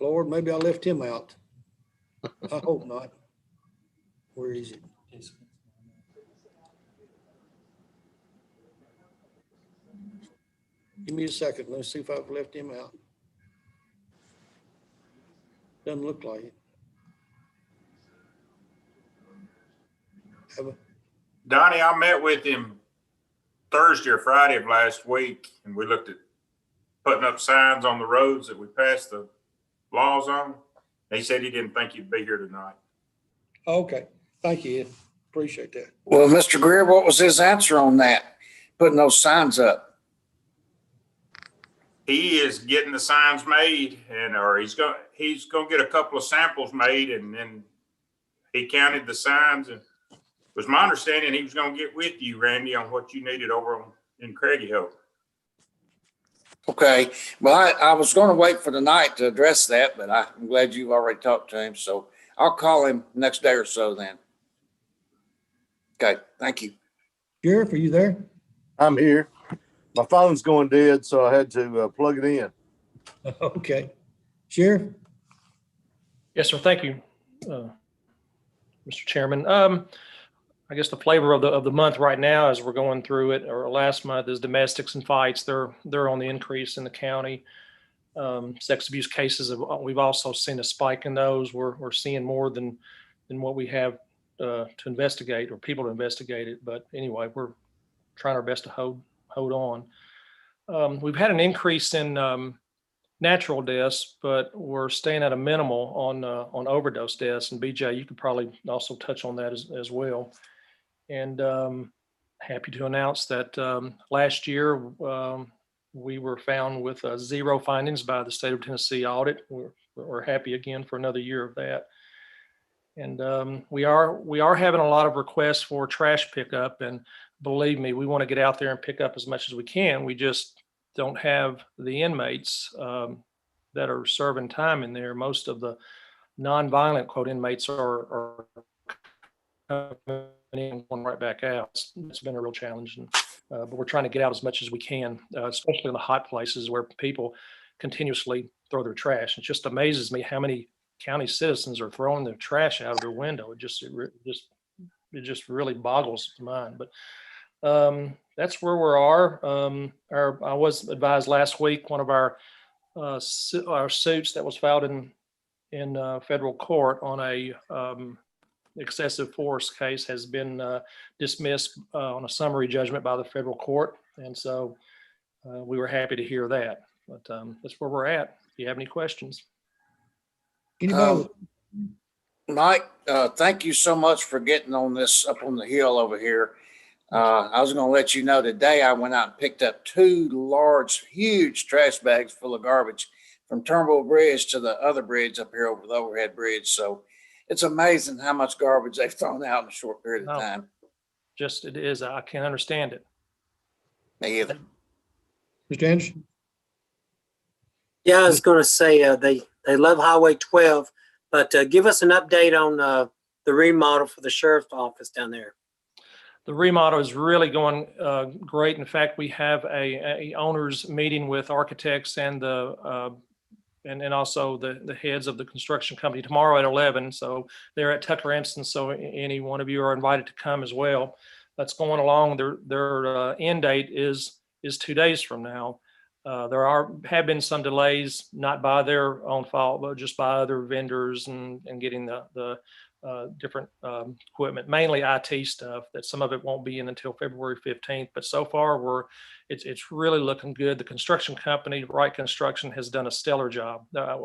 Lord, maybe I left him out. I hope not. Where is it? Give me a second. Let's see if I've left him out. Doesn't look like it. Have a-
Donnie, I met with him Thursday or Friday of last week, and we looked at putting up signs on the roads that we passed the laws on. He said he didn't think he'd be here tonight.
Okay, thank you, Ed. Appreciate that.
Well, Mr. Greer, what was his answer on that? Putting those signs up?
He is getting the signs made, or he's going to get a couple of samples made, and then he counted the signs. And it was my understanding he was going to get with you, Randy, on what you needed over in Craigie Hill.
Okay. Well, I was going to wait for tonight to address that, but I'm glad you've already talked to him. So I'll call him next day or so then. Okay. Thank you.
Sheriff, are you there?
I'm here. My phone's going dead, so I had to plug it in.
Okay. Sheriff?
Yes, sir. Thank you, Mr. Chairman. I guess the flavor of the month right now, as we're going through it, or last month, is domestics and fights. They're on the increase in the county. Sex abuse cases, we've also seen a spike in those. We're seeing more than what we have to investigate, or people to investigate it. But anyway, we're trying our best to hold on. We've had an increase in natural deaths, but we're staying at a minimal on overdose deaths. And BJ, you could probably also touch on that as well. And happy to announce that last year we were found with 0 findings by the state of Tennessee audit. We're happy again for another year of that. And we are having a lot of requests for trash pickup, and believe me, we want to get out there and pick up as much as we can. We just don't have the inmates that are serving time in there. Most of the non-violent quote inmates are coming in, going right back out. It's been a real challenge, but we're trying to get out as much as we can, especially in the hot places where people continuously throw their trash. It just amazes me how many county citizens are throwing their trash out of their window. It just really boggles the mind. But that's where we are. I was advised last week one of our suits that was filed in federal court on a excessive force case has been dismissed on a summary judgment by the federal court, and so we were happy to hear that. But that's where we're at. If you have any questions.
Mike, thank you so much for getting on this up on the hill over here. I was going to let you know today I went out and picked up 2 large, huge trash bags full of garbage from Turnbull Bridge to the other bridge up here over the overhead bridge. So it's amazing how much garbage they've thrown out in a short period of time.
Just it is. I can't understand it.
Me either.
Mr. Anderson?
Yeah, I was going to say they love Highway 12, but give us an update on the remodel for the sheriff's office down there.
The remodel is really going great. In fact, we have a owners meeting with architects and and also the heads of the construction company tomorrow at 11. So they're at Tucker Emson. So any one of you are invited to come as well. That's going along. Their end date is 2 days from now. There have been some delays, not by their own fault, but just by other vendors and getting the different equipment, mainly IT stuff, that some of it won't be in until February 15th. But so far, it's really looking good. The construction company, Wright Construction, has done a stellar job. I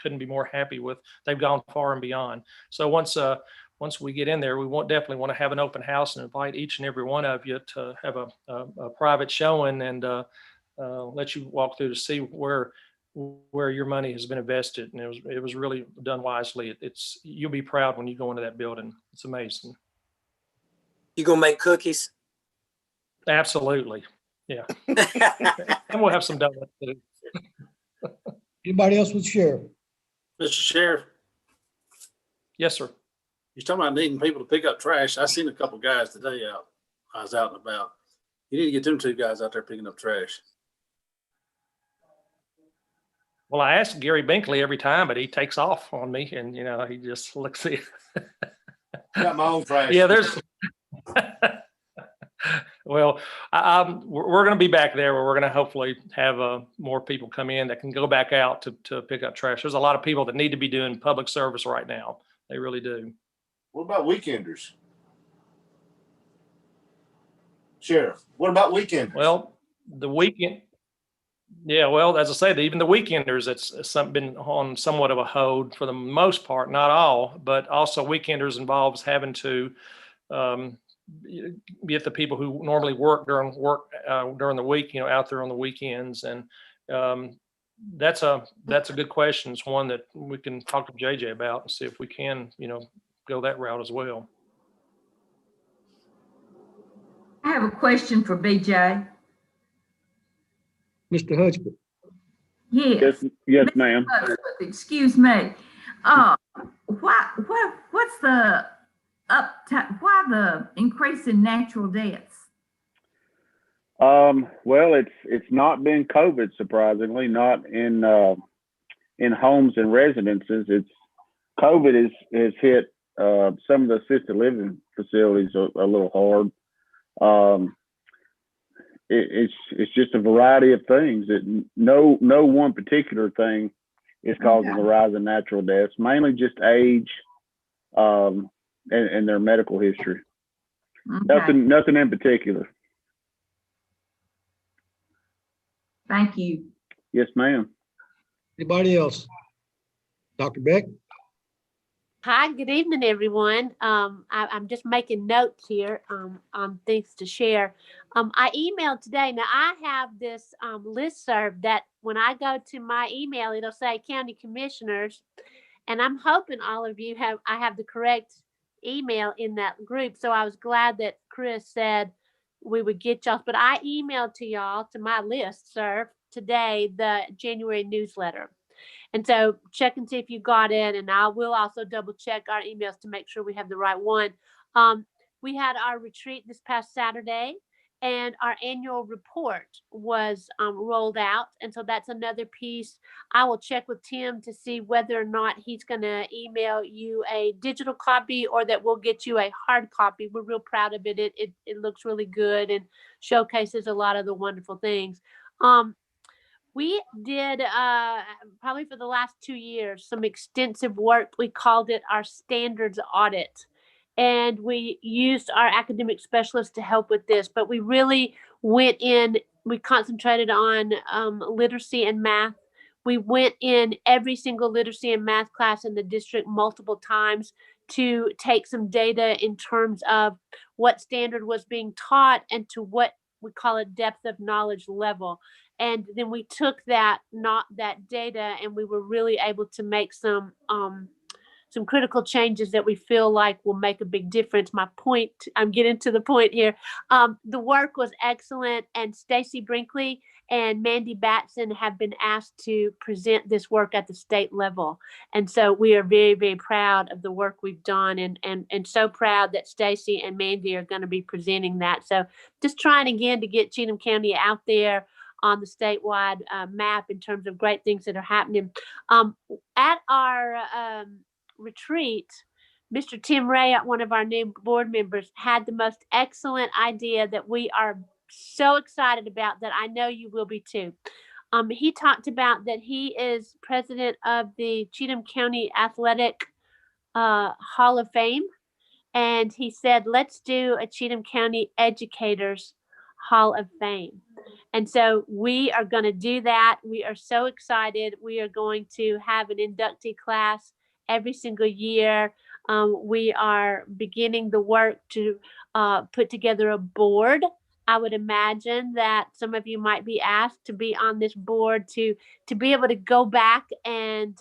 couldn't be more happy with. They've gone far and beyond. So once we get in there, we definitely want to have an open house and invite each and every one of you to have a private showing and let you walk through to see where your money has been invested. And it was really done wisely. You'll be proud when you go into that building. It's amazing.
You gonna make cookies?
Absolutely. Yeah. And we'll have some donuts too.
Anybody else with sheriff?
Mr. Sheriff,
Yes, sir.
you're talking about needing people to pick up trash. I seen a couple guys today out. I was out and about. You need to get them two guys out there picking up trash.
Well, I ask Gary Binkley every time, but he takes off on me and, he just looks at
Got my own trash.
Yeah, there's. Well, we're going to be back there where we're going to hopefully have more people come in that can go back out to pick up trash. There's a lot of people that need to be doing public service right now. They really do.
What about weekenders? Sheriff, what about weekenders?
Well, the weekend. Yeah, well, as I say, even the weekenders, it's been on somewhat of a hold for the most part, not all, but also weekenders involves having to get the people who normally work during the week, out there on the weekends. And that's a good question. It's one that we can talk to JJ about and see if we can, go that route as well.
I have a question for BJ.
Mr. Hutchman.
Yes.
Yes, ma'am.
Excuse me. What's the why the increase in natural deaths?
Well, it's not been COVID, surprisingly, not in homes and residences. It's COVID has hit some of the assisted living facilities a little hard. It's just a variety of things. No one particular thing is causing the rise in natural deaths. Mainly just age, and their medical history.
Okay.
Nothing in particular.
Thank you.
Yes, ma'am.
Anybody else? Dr. Beck?
Hi, good evening, everyone. I'm just making notes here on things to share. I emailed today. Now, I have this listserv that when I go to my email, it'll say county commissioners. And I'm hoping all of you I have the correct email in that group. So I was glad that Chris said we would get y'all. But I emailed to y'all, to my listserv today, the January newsletter. And so check and see if you got it. And I will also double check our emails to make sure we have the right one. We had our retreat this past Saturday, and our annual report was rolled out. And so that's another piece. I will check with Tim to see whether or not he's going to email you a digital copy or that we'll get you a hard copy. We're real proud of it. It looks really good and showcases a lot of the wonderful things. We did, probably for the last 2 years, some extensive work. We called it our standards audit. And we used our academic specialists to help with this. But we really went in, we concentrated on literacy and math. We went in every single literacy and math class in the district multiple times to take some data in terms of what standard was being taught and to what we call a depth of knowledge level. And then we took that data, and we were really able to make some critical changes that we feel like will make a big difference. My point, I'm getting to the point here. The work was excellent, and Stacy Brinkley and Mandy Batson have been asked to present this work at the state level. And so we are very, very proud of the work we've done, and so proud that Stacy and Mandy are going to be presenting that. So just trying again to get Cheatham County out there on the statewide map in terms of great things that are happening. At our retreat, Mr. Tim Ray, one of our new board members, had the most excellent idea that we are so excited about, that I know you will be too. He talked about that he is president of the Cheatham County Athletic Hall of Fame. And he said, let's do a Cheatham County Educators Hall of Fame. And so we are going to do that. We are so excited. We are going to have an inductee class every single year. We are beginning the work to put together a board. I would imagine that some of you might be asked to be on this board to be able to go back and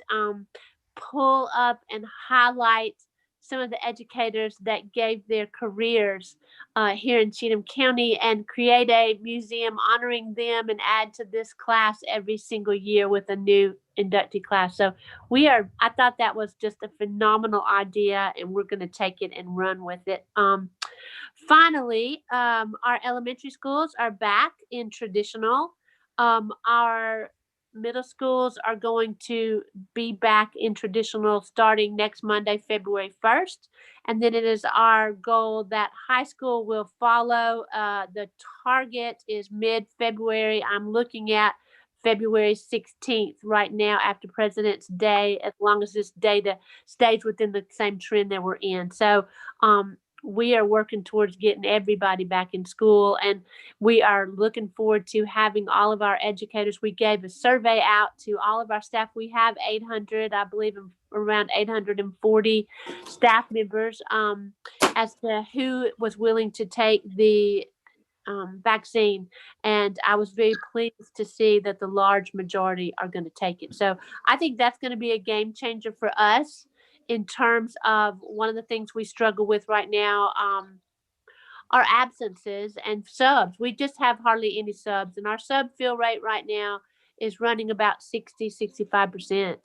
pull up and highlight some of the educators that gave their careers here in Cheatham County, and create a museum honoring them and add to this class every single year with a new inductee class. So I thought that was just a phenomenal idea, and we're going to take it and run with it. Finally, our elementary schools are back in traditional. Our middle schools are going to be back in traditional starting next Monday, February 1st. And then it is our goal that high school will follow. The target is mid-February. I'm looking at February 16th right now after President's Day, as long as this data stays within the same trend that we're in. So we are working towards getting everybody back in school, and we are looking forward to having all of our educators. We gave a survey out to all of our staff. We have 800, I believe, around 840 staff members as to who was willing to take the vaccine. And I was very pleased to see that the large majority are going to take it. So I think that's going to be a game changer for us in terms of one of the things we struggle with right now are absences and subs. We just have hardly any subs, and our sub fill rate right now is running about 65%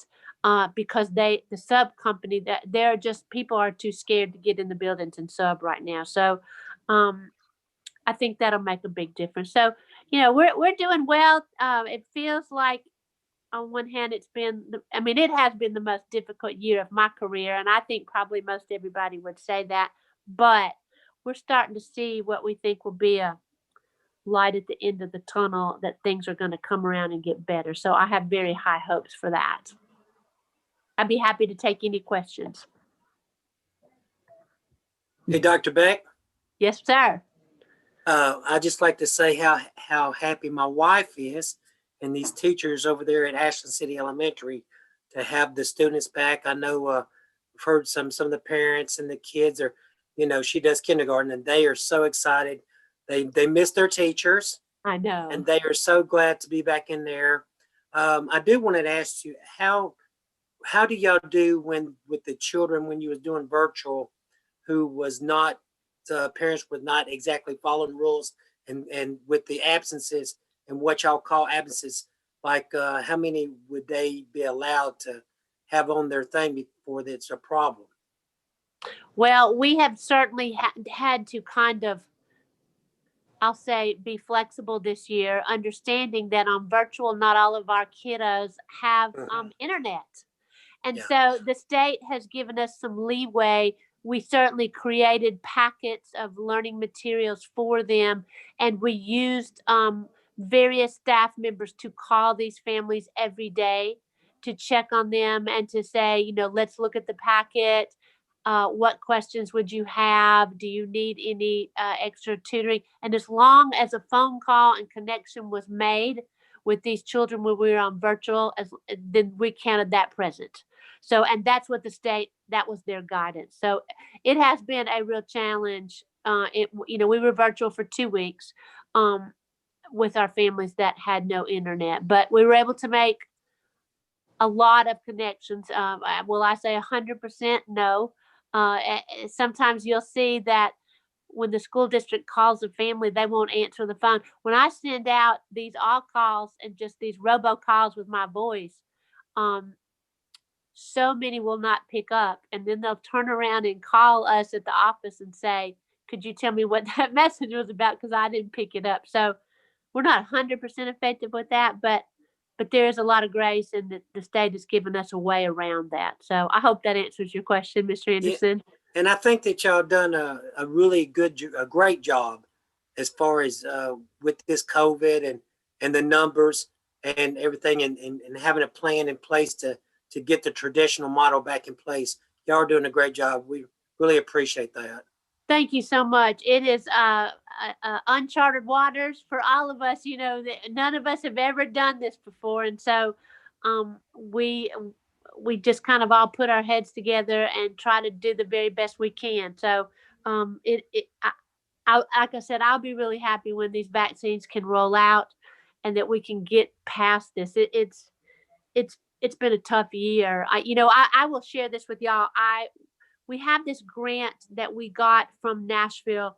because the sub company, that they're just, people are too scared to get in the buildings and sub right now. So I think that'll make a big difference. So, we're doing well. It feels like on one hand, it has been the most difficult year of my career. And I think probably most everybody would say that, but we're starting to see what we think will be a light at the end of the tunnel, that things are going to come around and get better. So I have very high hopes for that. I'd be happy to take any questions.
Hey, Dr. Beck.
Yes, sir.
I'd just like to say how happy my wife is and these teachers over there at Ashland City Elementary to have the students back. I know I've heard some of the parents and the kids are, she does kindergarten, and they are so excited. They miss their teachers.
I know.
And they are so glad to be back in there. I do want to ask you, how do y'all do with the children when you was doing virtual, who was not, parents were not exactly following rules, and with the absences and what y'all call absences, like how many would they be allowed to have on their thing before it's a problem?
Well, we have certainly had to kind of, I'll say, be flexible this year, understanding that on virtual, not all of our kiddos have internet. And so the state has given us some leeway. We certainly created packets of learning materials for them, and we used various staff members to call these families every day to check on them and to say, let's look at the packet. What questions would you have? Do you need any extra tutoring? And as long as a phone call and connection was made with these children when we were on virtual, then we counted that present. So, and that's what the state, that was their guidance. So it has been a real challenge. We were virtual for 2 weeks with our families that had no internet, but we were able to make a lot of connections. Will I say 100%? No. Sometimes you'll see that when the school district calls a family, they won't answer the phone. When I send out these all calls and just these robocalls with my voice, so many will not pick up, and then they'll turn around and call us at the office and say, could you tell me what that message was about? Because I didn't pick it up. So we're not 100% effective with that, but there is a lot of grace, and the state has given us a way around that. So I hope that answers your question, Mr. Anderson.
Yeah. And I think that y'all done a really great job as far as with this COVID and the numbers and everything, and having a plan in place to get the traditional model back in place. Y'all are doing a great job. We really appreciate that.
Thank you so much. It is uncharted waters for all of us. None of us have ever done this before, and so we just kind of all put our heads together and try to do the very best we can. So like I said, I'll be really happy when these vaccines can roll out and that we can get past this. It's been a tough year. I will share this with y'all. We have this grant that we got from Nashville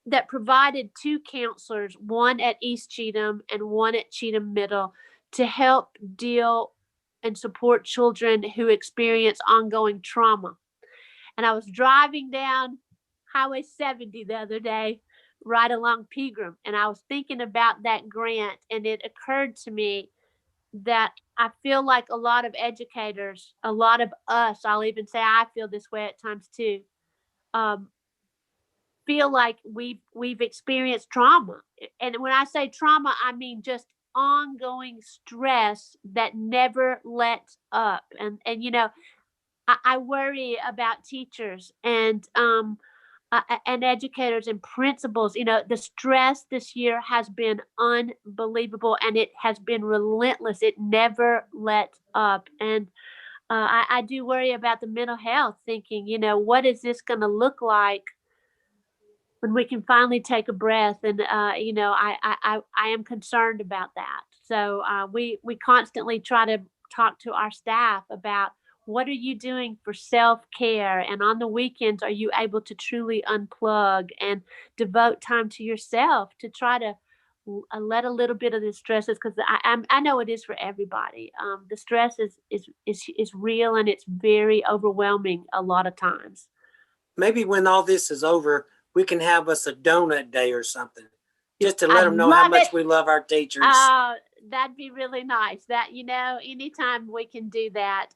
that provided 2 counselors, one at East Cheatham and one at Cheatham Middle, to help deal and support children who experience ongoing trauma. And I was driving down Highway 70 the other day, right along Pegram, and I was thinking about that grant, and it occurred to me that I feel like a lot of educators, a lot of us, I'll even say I feel this way at times too, feel like we've experienced trauma. And when I say trauma, I mean just ongoing stress that never lets up. And you know, I worry about teachers and educators and principals. You know, the stress this year has been unbelievable, and it has been relentless. It never lets up. And I do worry about the mental health, thinking, you know, what is this going to look like when we can finally take a breath? And you know, I am concerned about that. So we constantly try to talk to our staff about, what are you doing for self-care? And on the weekends, are you able to truly unplug and devote time to yourself to try to let a little bit of the stresses? Because I know it is for everybody. The stress is real, and it's very overwhelming a lot of times.
Maybe when all this is over, we can have us a donut day or something, just to let them know how much we love our teachers.
That'd be really nice. That, you know, anytime we can do that,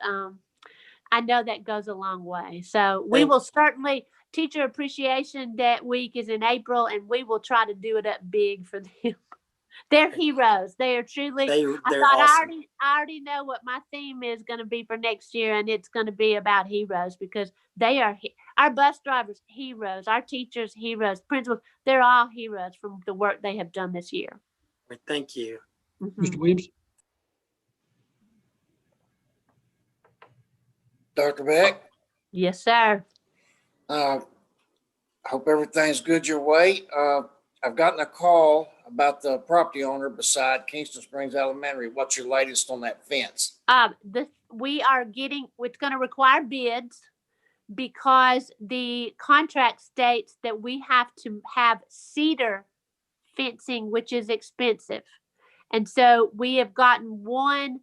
I know that goes a long way. So we will certainly, Teacher Appreciation Week is in April, and we will try to do it up big for them. They're heroes. They are truly.
They're
awesome. I already know what my theme is going to be for next year, and it's going to be about heroes, because they are our bus drivers, heroes, our teachers, heroes, principals. They're all heroes from the work they have done this year.
Thank you.
Mr. Williams?
Dr. Beck?
Yes, sir.
Hope everything's good your way. I've gotten a call about the property owner beside Kingston Springs Elementary. What's your latest on that fence?
We are getting, it's going to require bids, because the contract states that we have to have cedar fencing, which is expensive. And so we have gotten one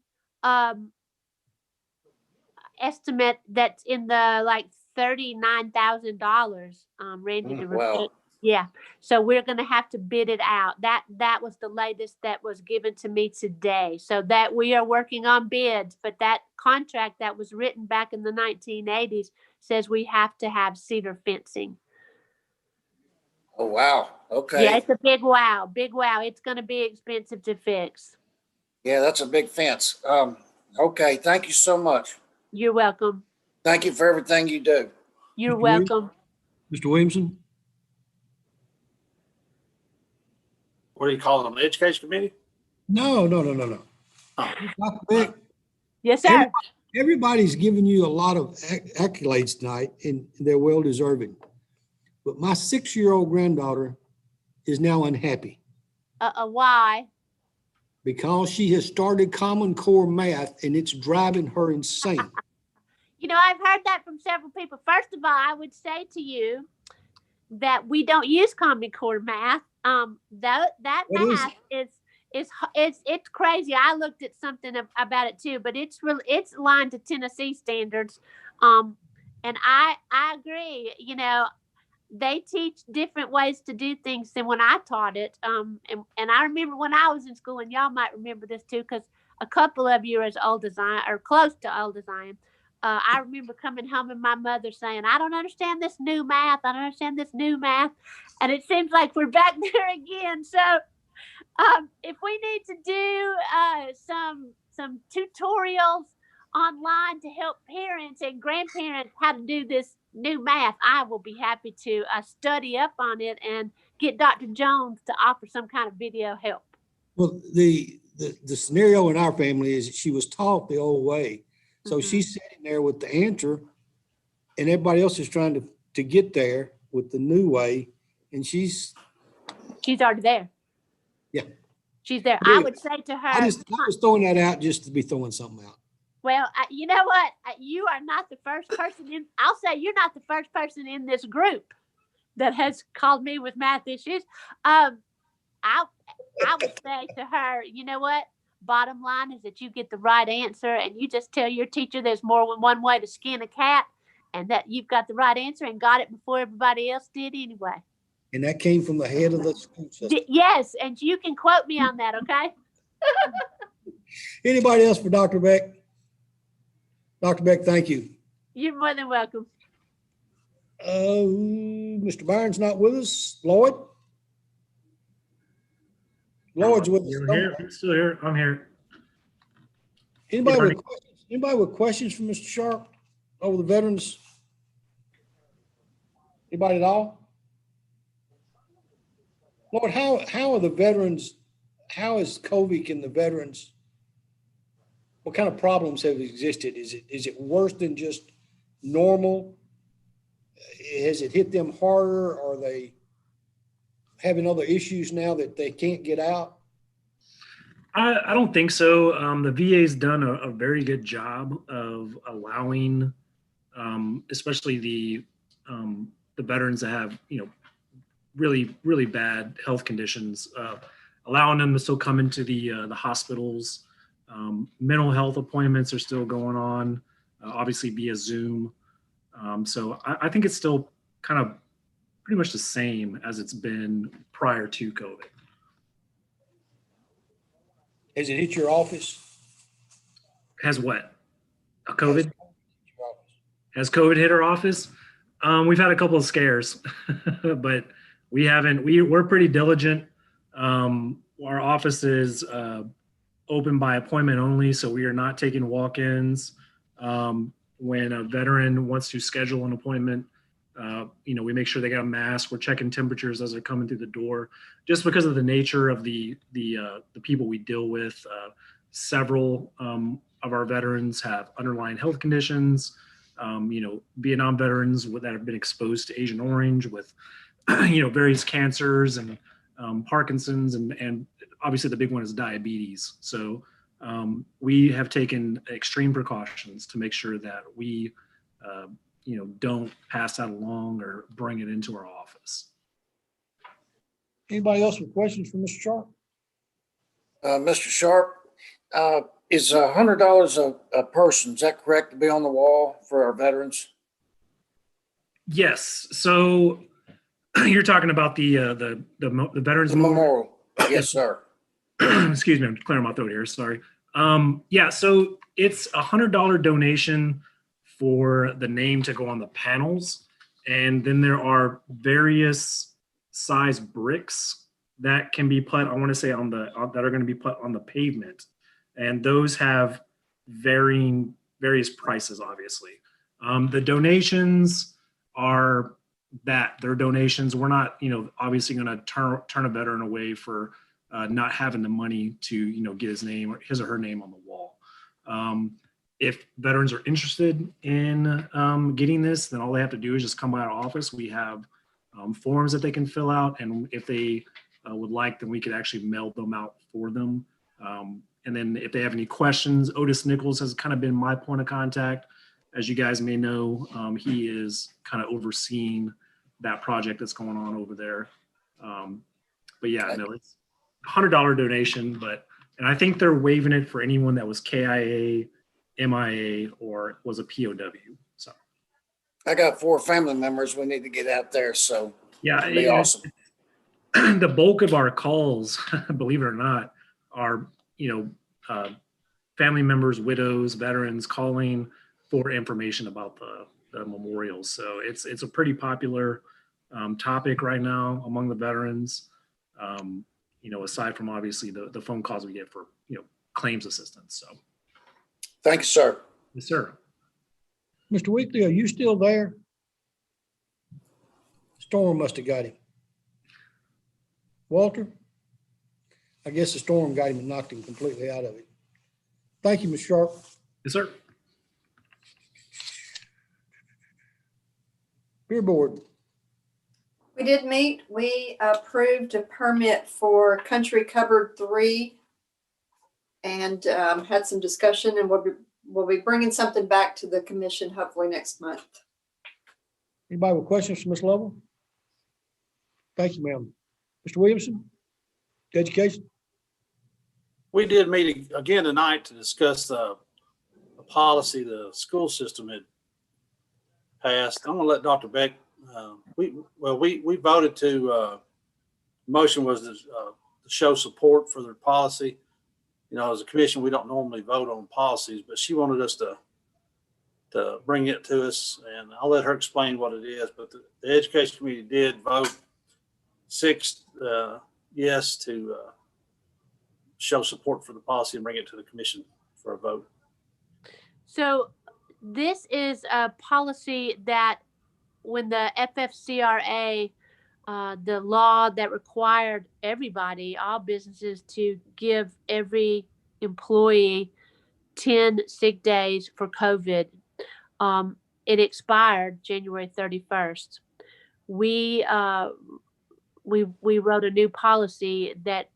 estimate that's in the like $39,000. Randy,
wow.
Yeah. So we're going to have to bid it out. That was the latest that was given to me today. So that we are working on bids, but that contract that was written back in the 1980s says we have to have cedar fencing.
Oh, wow. Okay.
Yeah, it's a big wow. Big wow. It's going to be expensive to fix.
Yeah, that's a big fence. Okay. Thank you so much.
You're welcome.
Thank you for everything you do.
You're welcome.
Mr. Williamson?
What do you call it, on the education committee?
No. Dr. Beck,
yes, sir.
Everybody's giving you a lot of accolades tonight, and they're well deserving. But my 6-year-old granddaughter is now unhappy
Why?
because she has started Common Core math, and it's driving her insane.
You know, I've heard that from several people. First of all, I would say to you that we don't use Common Core math. That math it's crazy. I looked at something about it too, but it's aligned to Tennessee standards. And I agree. You know, they teach different ways to do things than when I taught it. And I remember when I was in school, and y'all might remember this too, because a couple of you are as old as I am, or close to old as I am. I remember coming home and my mother saying, I don't understand this new math. I don't understand this new math. And it seems like we're back there again. So if we need to do some tutorials online to help parents and grandparents how to do this new math, I will be happy to study up on it and get Dr. Jones to offer some kind of video help.
Well, the scenario in our family is she was taught the old way. So she's sitting there with the answer, and everybody else is trying to get there with the new way, and she's
already there.
Yeah.
She's there. I would say to her,
I was throwing that out just to be throwing something out.
Well, you know what? You are not the first person I'll say you're not the first person in this group that has called me with math issues. I would say to her, you know what? Bottom line is that you get the right answer, and you just tell your teacher there's more than one way to skin a cat, and that you've got the right answer and got it before everybody else did anyway.
And that came from the head of the school system.
Yes, and you can quote me on that, okay?
Anybody else for Dr. Beck? Dr. Beck, thank you.
You're more than welcome.
Mr. Byron's not with us. Lloyd? Lloyd's with us.
You're here. I'm still here. I'm here.
Anybody with questions for Mr. Sharp over the veterans? Anybody at all? Lord, how are the veterans, how is COVID and the veterans, what kind of problems have existed? Is it worse than just normal? Has it hit them harder? Are they having other issues now that they can't get out?
I don't think so. The VA's done a very good job of allowing, especially the veterans that have, really, really bad health conditions, allowing them to still come into the hospitals. Mental health appointments are still going on, obviously via Zoom. So I think it's still kind of pretty much the same as it's been prior to COVID.
Has it hit your office?
Has what? COVID? Has COVID hit our office? We've had a couple of scares, but we haven't. We're pretty diligent. Our office is open by appointment only, so we are not taking walk-ins. When a veteran wants to schedule an appointment, we make sure they got a mask. We're checking temperatures as they're coming through the door, just because of the nature of the people we deal with. Several of our veterans have underlying health conditions. Vietnam veterans that have been exposed to Agent Orange with, various cancers and Parkinson's, and obviously the big one is diabetes. So we have taken extreme precautions to make sure that we, don't pass that along or bring it into our office.
Anybody else with questions for Mr. Sharp?
Mr. Sharp, is $100 a person, is that correct, to be on the wall for our veterans?
Yes. So you're talking about the veterans
memorial. Yes, sir.
Excuse me, I'm clearing my throat here. Sorry. Yeah. So it's $100 donation for the name to go on the panels, and then there are various size bricks that can be put. I want to say that are going to be put on the pavement, and those have various prices. Obviously, the donations are that they're donations. We're not, obviously going to turn a veteran away for not having the money to, get his or her name on the wall. If veterans are interested in getting this, then all they have to do is just come by our office. We have forms that they can fill out, and if they would like, then we could actually mail them out for them. And then if they have any questions, Otis Nichols has kind of been my point of contact. As you guys may know, he is kind of overseeing that project that's going on over there. But yeah, no, it's $100 donation, and I think they're waiving it for anyone that was KIA, MIA, or was a POW. So
I got 4 family members we need to get out there, so
yeah,
it'd be awesome.
The bulk of our calls, believe it or not, are family members, widows, veterans calling for information about the memorials. So it's a pretty popular topic right now among the veterans. Aside from obviously the phone calls we get for claims assistance. So
thank you, sir.
Yes, sir.
Mr. Weekly, are you still there? Storm must have got him. Walter? I guess the storm got him and knocked him completely out of it. Thank you, Ms. Sharp.
Yes, sir.
Beer board.
We did meet. We approved a permit for Country Cupboard 3 and had some discussion, and we'll be bringing something back to the commission hopefully next month.
Anybody with questions for Ms. Lovell? Thank you, ma'am. Mr. Williamson, education.
We did meet again tonight to discuss a policy the school system had passed. I'm gonna let Dr. Beck, we voted to, motion was to show support for their policy. You know, as a commission, we don't normally vote on policies, but she wanted us to bring it to us, and I'll let her explain what it is. But the education committee did vote 6 yes to show support for the policy and bring it to the commission for a vote.
So this is a policy that when the FFCRA, the law that required everybody, all businesses, to give every employee 10 sick days for COVID, it expired January 31st. We wrote a new policy that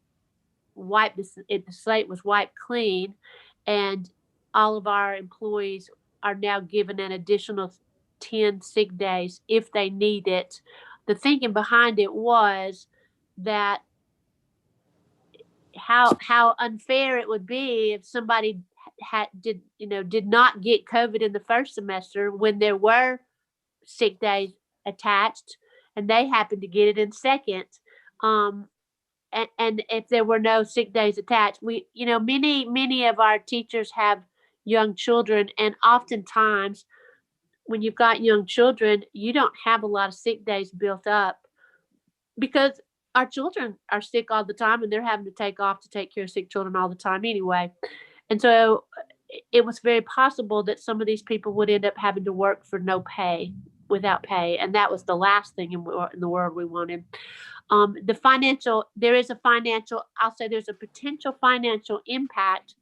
wiped the slate was wiped clean, and all of our employees are now given an additional 10 sick days if they need it. The thinking behind it was that how unfair it would be if somebody did not get COVID in the first semester when there were sick days attached, and they happened to get it in second. And if there were no sick days attached, many of our teachers have young children, and oftentimes when you've got young children, you don't have a lot of sick days built up because our children are sick all the time and they're having to take off to take care of sick children all the time anyway. And so it was very possible that some of these people would end up having to work for no pay, without pay. And that was the last thing in the world we wanted. There's a potential financial impact.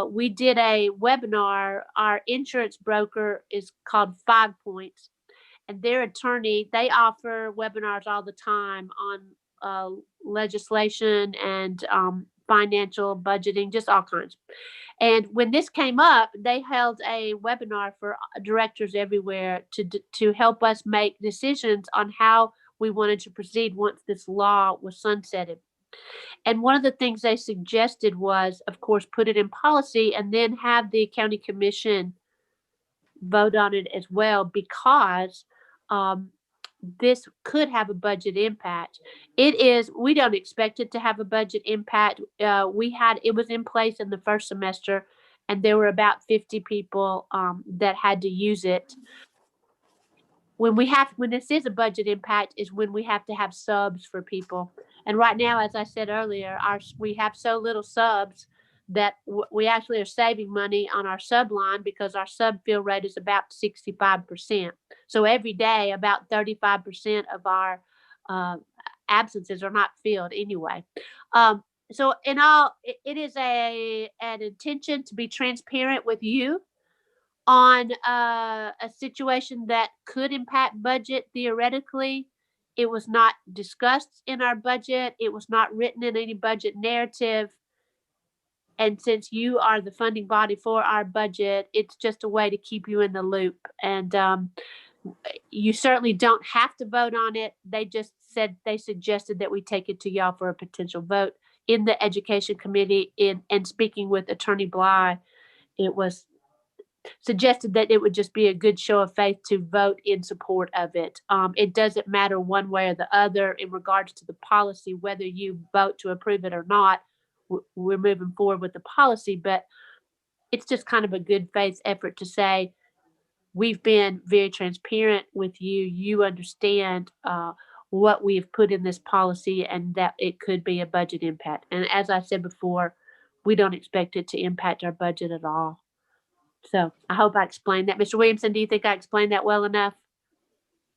We did a webinar. Our insurance broker is called 5 Points, and their attorney, they offer webinars all the time on legislation and financial budgeting, just all kinds. And when this came up, they held a webinar for directors everywhere to help us make decisions on how we wanted to proceed once this law was sunsetted. And one of the things they suggested was, of course, put it in policy and then have the county commission vote on it as well, because this could have a budget impact. We don't expect it to have a budget impact. It was in place in the first semester, and there were about 50 people that had to use it. When this is a budget impact is when we have to have subs for people. And right now, as I said earlier, we have so little subs that we actually are saving money on our sub line because our sub fill rate is about 65%. So every day, about 35% of our absences are not filled anyway. So in all, it is an intention to be transparent with you on a situation that could impact budget theoretically. It was not discussed in our budget. It was not written in any budget narrative. And since you are the funding body for our budget, it's just a way to keep you in the loop. And you certainly don't have to vote on it. They suggested that we take it to y'all for a potential vote in the education committee. And speaking with Attorney Bly, it was suggested that it would just be a good show of faith to vote in support of it. It doesn't matter one way or the other in regards to the policy, whether you vote to approve it or not. We're moving forward with the policy, but it's just kind of a good faith effort to say, we've been very transparent with you. You understand what we have put in this policy and that it could be a budget impact. And as I said before, we don't expect it to impact our budget at all. So I hope I explained that. Mr. Williamson, do you think I explained that well enough?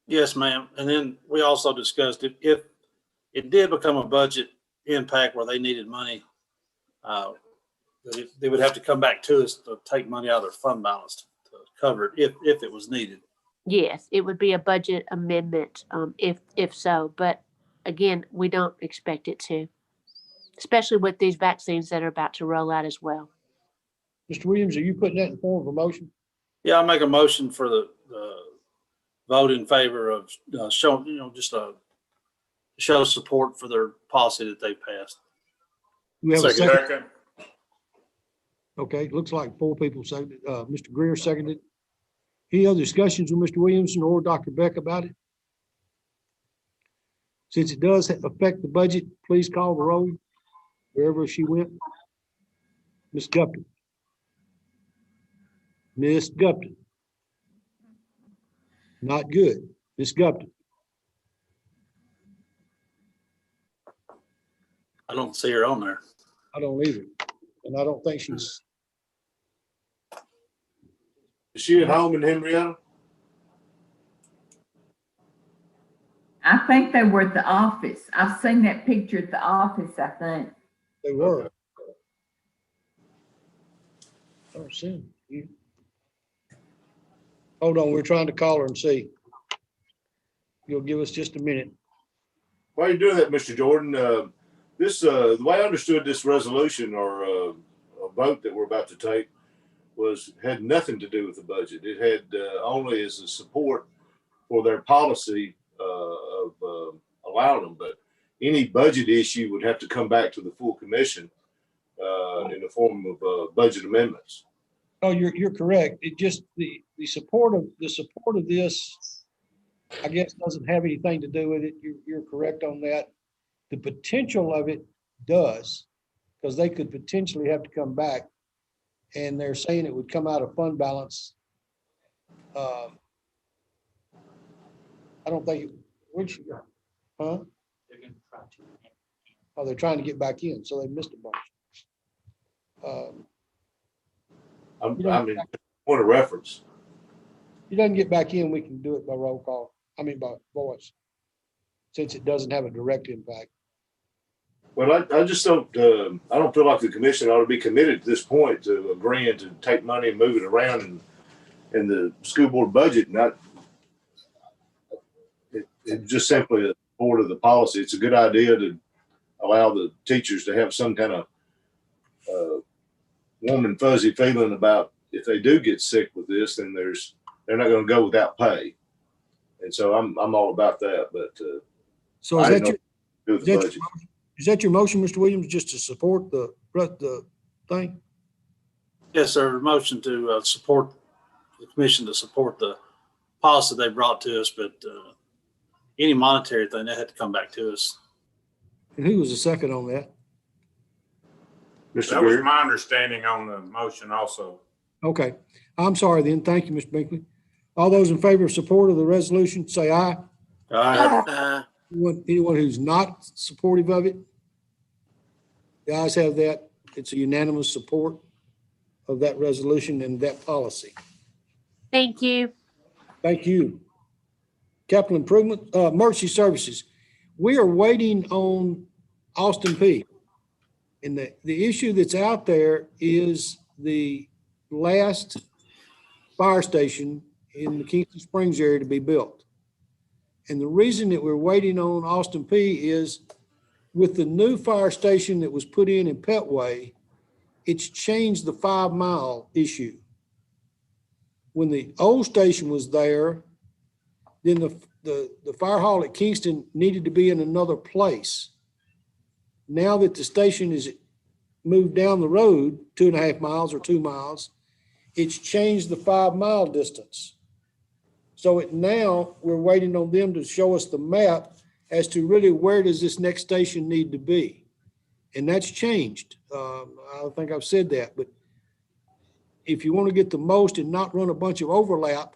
Yes, ma'am. And then we also discussed if it did become a budget impact where they needed money, they would have to come back to us to take money out of their fund balance to cover it if it was needed.
Yes, it would be a budget amendment if so. But again, we don't expect it to, especially with these vaccines that are about to roll out as well.
Mr. Williams, are you putting that in form of a motion?
Yeah, I'll make a motion for the vote in favor of showing, show support for their policy that they passed.
We have a second. Okay, looks like 4 people seconded. Mr. Greer seconded. Any other discussions with Mr. Williamson or Dr. Beck about it? Since it does affect the budget, please call the roll wherever she went. Ms. Gupton. Ms. Gupton. Not good. Ms. Gupton.
I don't see her on there.
I don't either. And I don't think she's,
Is she at home in Henrietta?
I think they were at the office. I've seen that picture at the office, I think.
they were. I don't see them. Hold on, we're trying to call her and see. You'll give us just a minute.
While you're doing that, Mr. Jordan, the way I understood this resolution or a vote that we're about to take had nothing to do with the budget. It had only as a support for their policy of allowing them, but any budget issue would have to come back to the full commission in the form of budget amendments.
Oh, you're correct. It just, the support of this, I guess, doesn't have anything to do with it. You're correct on that. The potential of it does, because they could potentially have to come back, and they're saying it would come out of fund balance. I don't think, which, huh? Oh, they're trying to get back in, so they missed a bunch.
I mean, point of reference.
If he doesn't get back in, we can do it by roll call. I mean, by voice, since it doesn't have a direct impact.
Well, I just don't, I don't feel like the commission ought to be committed to this point to agreeing to take money and move it around in the school board budget. It's just simply a part of the policy. It's a good idea to allow the teachers to have some kind of warm and fuzzy feeling about if they do get sick with this, then they're not going to go without pay. And so I'm all about that, but
So
I
is
didn't know what to do with the budget.
is that your motion, Mr. Williams, just to support the thing?
Yes, sir. Motion to support the commission to support the policy they brought to us, but any monetary thing, that had to come back to us.
And who was the second on that?
Mr.
That was
Greer?
my understanding on the motion also.
Okay, I'm sorry then. Thank you, Mr. Binkley. All those in favor of support of the resolution, say aye.
Aye.
Anyone who's not supportive of it? The ayes have that. It's a unanimous support of that resolution and that policy.
Thank you.
Thank you. Capital improvement, emergency services. We are waiting on Austin P. And the issue that's out there is the last fire station in the Kingston Springs area to be built. And the reason that we're waiting on Austin P is with the new fire station that was put in Petway, it's changed the 5 mile issue. When the old station was there, then the fire hall at Kingston needed to be in another place. Now that the station is moved down the road 2.5 miles or 2 miles, it's changed the 5 mile distance. So now we're waiting on them to show us the map as to really where does this next station need to be. And that's changed. I don't think I've said that, but if you want to get the most and not run a bunch of overlap,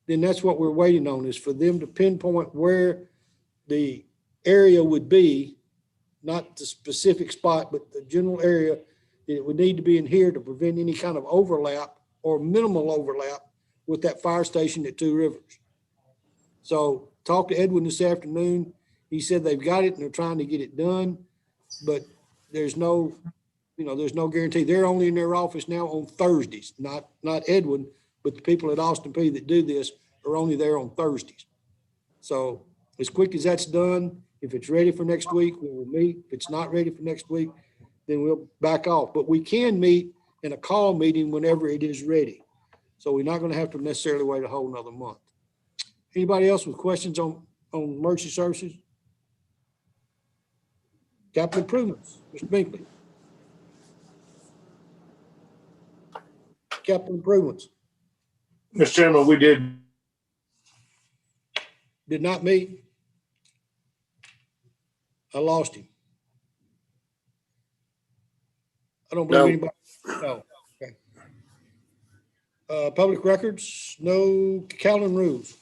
then that's what we're waiting on, is for them to pinpoint where the area would be, not the specific spot, but the general area that it would need to be in here to prevent any kind of overlap or minimal overlap with that fire station at Two Rivers. So talked to Edwin this afternoon. He said they've got it and they're trying to get it done, but there's no guarantee. They're only in their office now on Thursdays, not Edwin, but the people at Austin P that do this are only there on Thursdays. So as quick as that's done, if it's ready for next week, we will meet. If it's not ready for next week, then we'll back off. But we can meet in a call meeting whenever it is ready. So we're not going to have to necessarily wait a whole nother month. Anybody else with questions on emergency services? Capital improvements, Mr. Binkley. capital improvements?
Mr. Chairman, we did.
Did not meet? I lost him. I don't believe
No.
anybody. No, okay. Public records, no calendar and rules.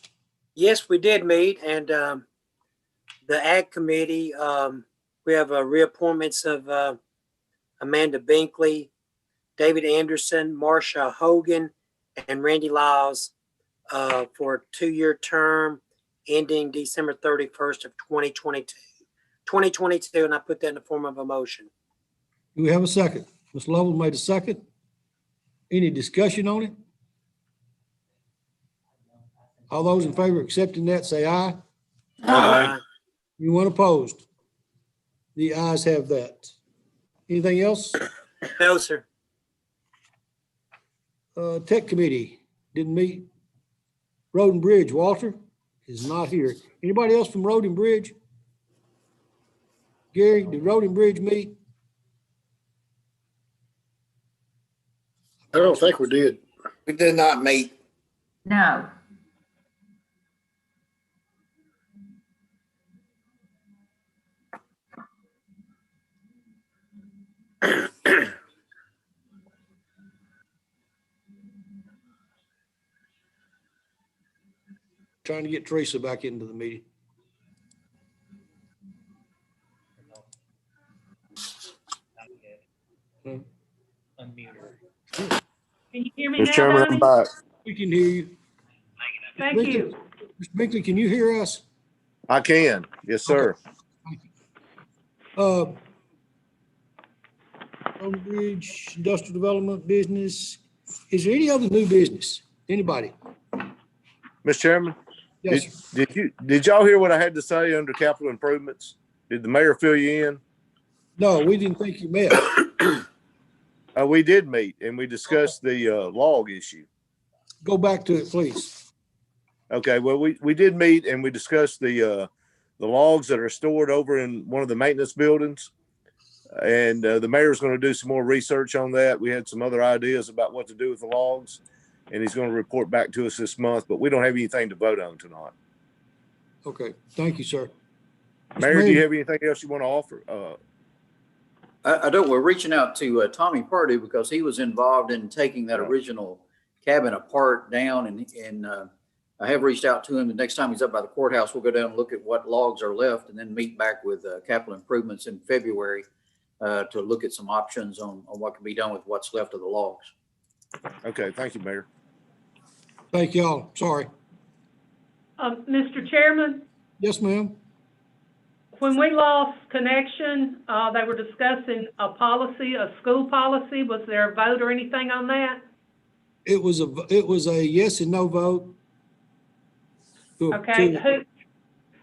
Yes, we did meet, and the Ag Committee, we have reappointments of Amanda Binkley, David Anderson, Marcia Hogan, and Randy Lyles for a 2-year term ending December 31st of 2022, and I put that in the form of a motion.
Do we have a second? Ms. Lovell made a second. Any discussion on it? All those in favor of accepting that, say aye.
Aye.
Anyone opposed? The ayes have that. Anything else?
No, sir.
Tech Committee didn't meet. Road and Bridge, Walter is not here. Anybody else from Road and Bridge? Gary, did Road and Bridge meet?
I don't think we did.
We did not meet.
No.
Trying to get Teresa back into the meeting.
Unmute her.
Can you hear me
Mr.
now,
Chairman, I'm
Donnie?
back.
We can hear you.
Thank you.
Mr. Binkley, can you hear us?
I can. Yes, sir.
Road and Bridge, Industrial Development, Business. Is there any other new business? Anybody?
Mr. Chairman,
Yes, sir.
did y'all hear what I had to say under capital improvements? Did the mayor fill you in?
No, we didn't think you met.
We did meet and we discussed the log issue.
Go back to it, please.
Okay, well, we did meet and we discussed the logs that are stored over in one of the maintenance buildings. And the mayor's going to do some more research on that. We had some other ideas about what to do with the logs. And he's going to report back to us this month, but we don't have anything to vote on tonight.
Okay, thank you, sir.
Mayor, do you have anything else you want to offer?
I don't, we're reaching out to Tommy Pardue because he was involved in taking that original cabin apart down and I have reached out to him. The next time he's up by the courthouse, we'll go down and look at what logs are left and then meet back with capital improvements in February to look at some options on what can be done with what's left of the logs.
Okay, thank you, Mayor.
Thank y'all. Sorry.
Mr. Chairman,
Yes, ma'am.
when we lost connection, they were discussing a policy, a school policy. Was there a vote or anything on that?
It was a yes and no vote.
Okay,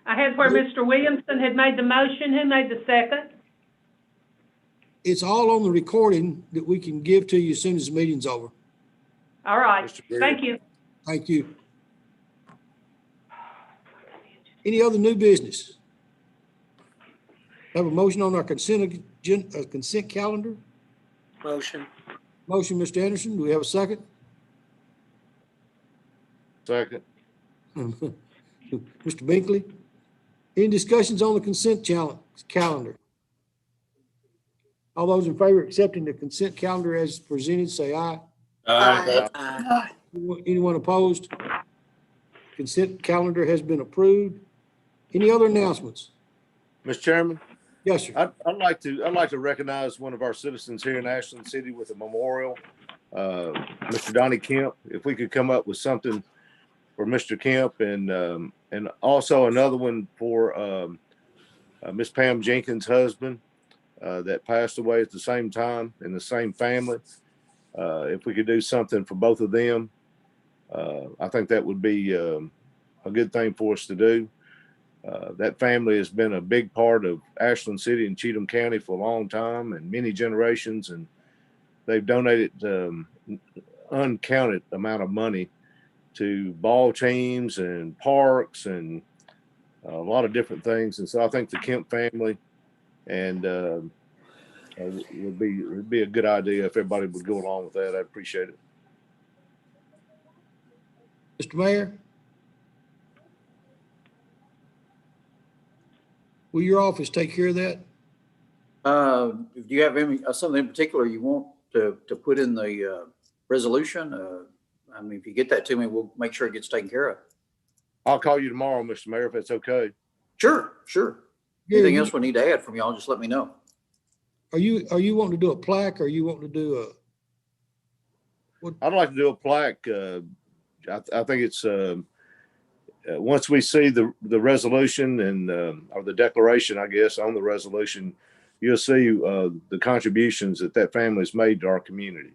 I had where Mr. Williamson had made the motion. Who made the second?
It's all on the recording that we can give to you as soon as the meeting's over.
All right, thank you.
Thank you. Any other new business? Have a motion on our consent calendar?
Motion.
Motion, Mr. Anderson. Do we have a second?
Second.
Mr. Binkley. Any discussions on the consent calendar? All those in favor of accepting the consent calendar as presented, say aye.
Aye.
Anyone opposed? Consent calendar has been approved. Any other announcements?
Mr. Chairman?
Yes, sir.
I'd like to recognize one of our citizens here in Ashland City with a memorial, Mr. Donnie Kemp. If we could come up with something for Mr. Kemp and also another one for Miss Pam Jenkins' husband that passed away at the same time in the same family. If we could do something for both of them, I think that would be a good thing for us to do. That family has been a big part of Ashland City and Cheatham County for a long time and many generations, and they've donated uncounted amount of money to ball teams and parks and a lot of different things. And so I think the Kemp family and would be a good idea if everybody would go along with that. I'd appreciate it.
Mr. Mayor? Will your office take care of that?
Do you have any, something in particular you want to put in the resolution? I mean, if you get that to me, we'll make sure it gets taken care of.
I'll call you tomorrow, Mr. Mayor, if that's okay.
Sure, sure.
Gary,
Anything else we need to add from y'all, just let me know.
Are you wanting to do a plaque or you want to do
I'd like to do a plaque. I think it's once we see the resolution and or the declaration, I guess, on the resolution, you'll see the contributions that family's made to our community.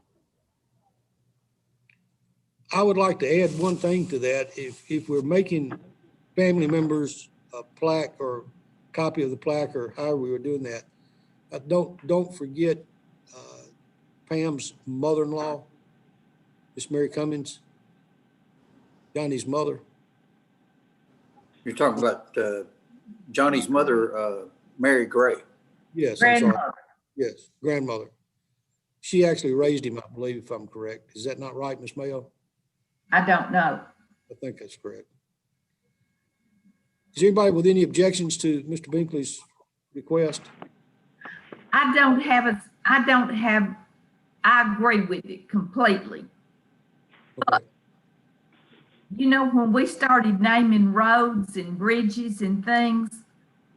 I would like to add one thing to that. If we're making family members a plaque or copy of the plaque or however we were doing that, don't forget Pam's mother-in-law, Miss Mary Cummings, Johnny's mother.
You're talking about Johnny's mother, Mary Gray.
Yes, I'm sorry.
Grandmother.
Yes, grandmother. She actually raised him, I believe, if I'm correct. Is that not right, Miss Mayo?
I don't know.
I think that's correct. Is anybody with any objections to Mr. Binkley's request?
I agree with it completely.
Okay.
You know, when we started naming roads and bridges and things,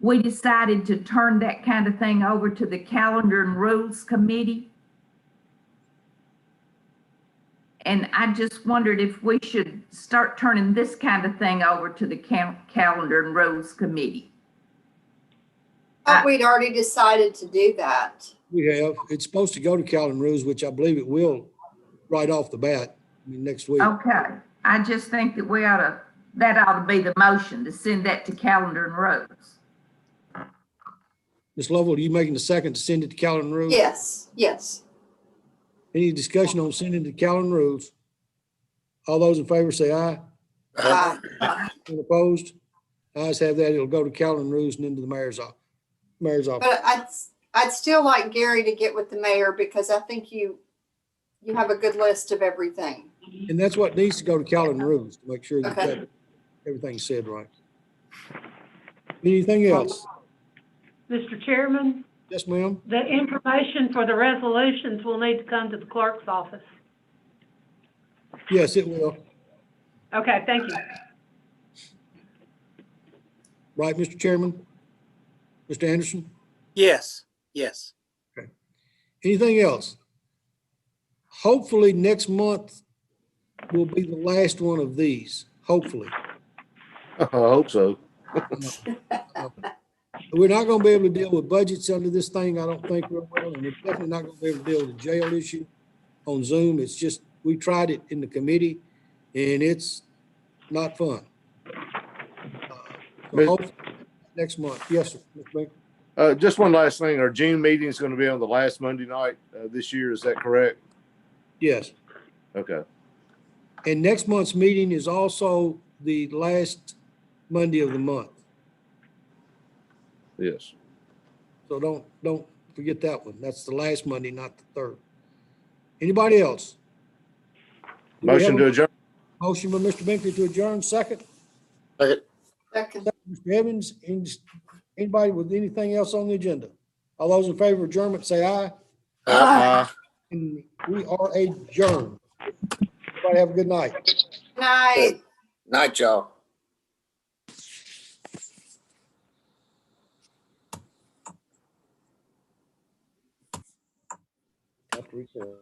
we decided to turn that kind of thing over to the Calendar and Rules Committee. And I just wondered if we should start turning this kind of thing over to the Calendar and Rules Committee.
We'd already decided to do that.
We have. It's supposed to go to Calendar and Rules, which I believe it will right off the bat, next week.
Okay, I just think that that ought to be the motion, to send that to Calendar and Rules.
Ms. Lovell, are you making the second to send it to Calendar and Rules?
Yes, yes.
Any discussion on sending to Calendar and Rules? All those in favor say aye.
Aye.
Any opposed? Ayes have that. It'll go to Calendar and Rules and into the mayor's office.
But I'd still like Gary to get with the mayor because I think you have a good list of everything.
And that's what needs to go to Calendar and Rules to make sure that
Okay.
everything's said right. Anything else?
Mr. Chairman,
Yes, ma'am.
the information for the resolutions will need to come to the clerk's office.
Yes, it will.
Okay, thank you.
Right, Mr. Chairman? Mr. Anderson?
Yes, yes.
Anything else? Hopefully next month will be the last one of these, hopefully.
I hope so.
We're not gonna be able to deal with budgets under this thing, I don't think real well, and we're definitely not gonna be able to deal with the jail issue on Zoom. It's just, we tried it in the committee and it's not fun. So hopefully next month. Yes, sir. Mr. Baker.
Just one last thing. Our June meeting is going to be on the last Monday night this year. Is that correct?
Yes.
Okay.
And next month's meeting is also the last Monday of the month.
Yes.
So don't forget that one. That's the last Monday, not the third. Anybody else? Do we
Motion
have
to
a
adjourn.
Motion by Mr. Binkley to adjourn, second.
Second.
Mr. Evans, anybody with anything else on the agenda? All those in favor of adjournment, say aye.
Aye.
And we are adjourned. Everybody have a good night.
Good night.
Night, y'all.
Have to record.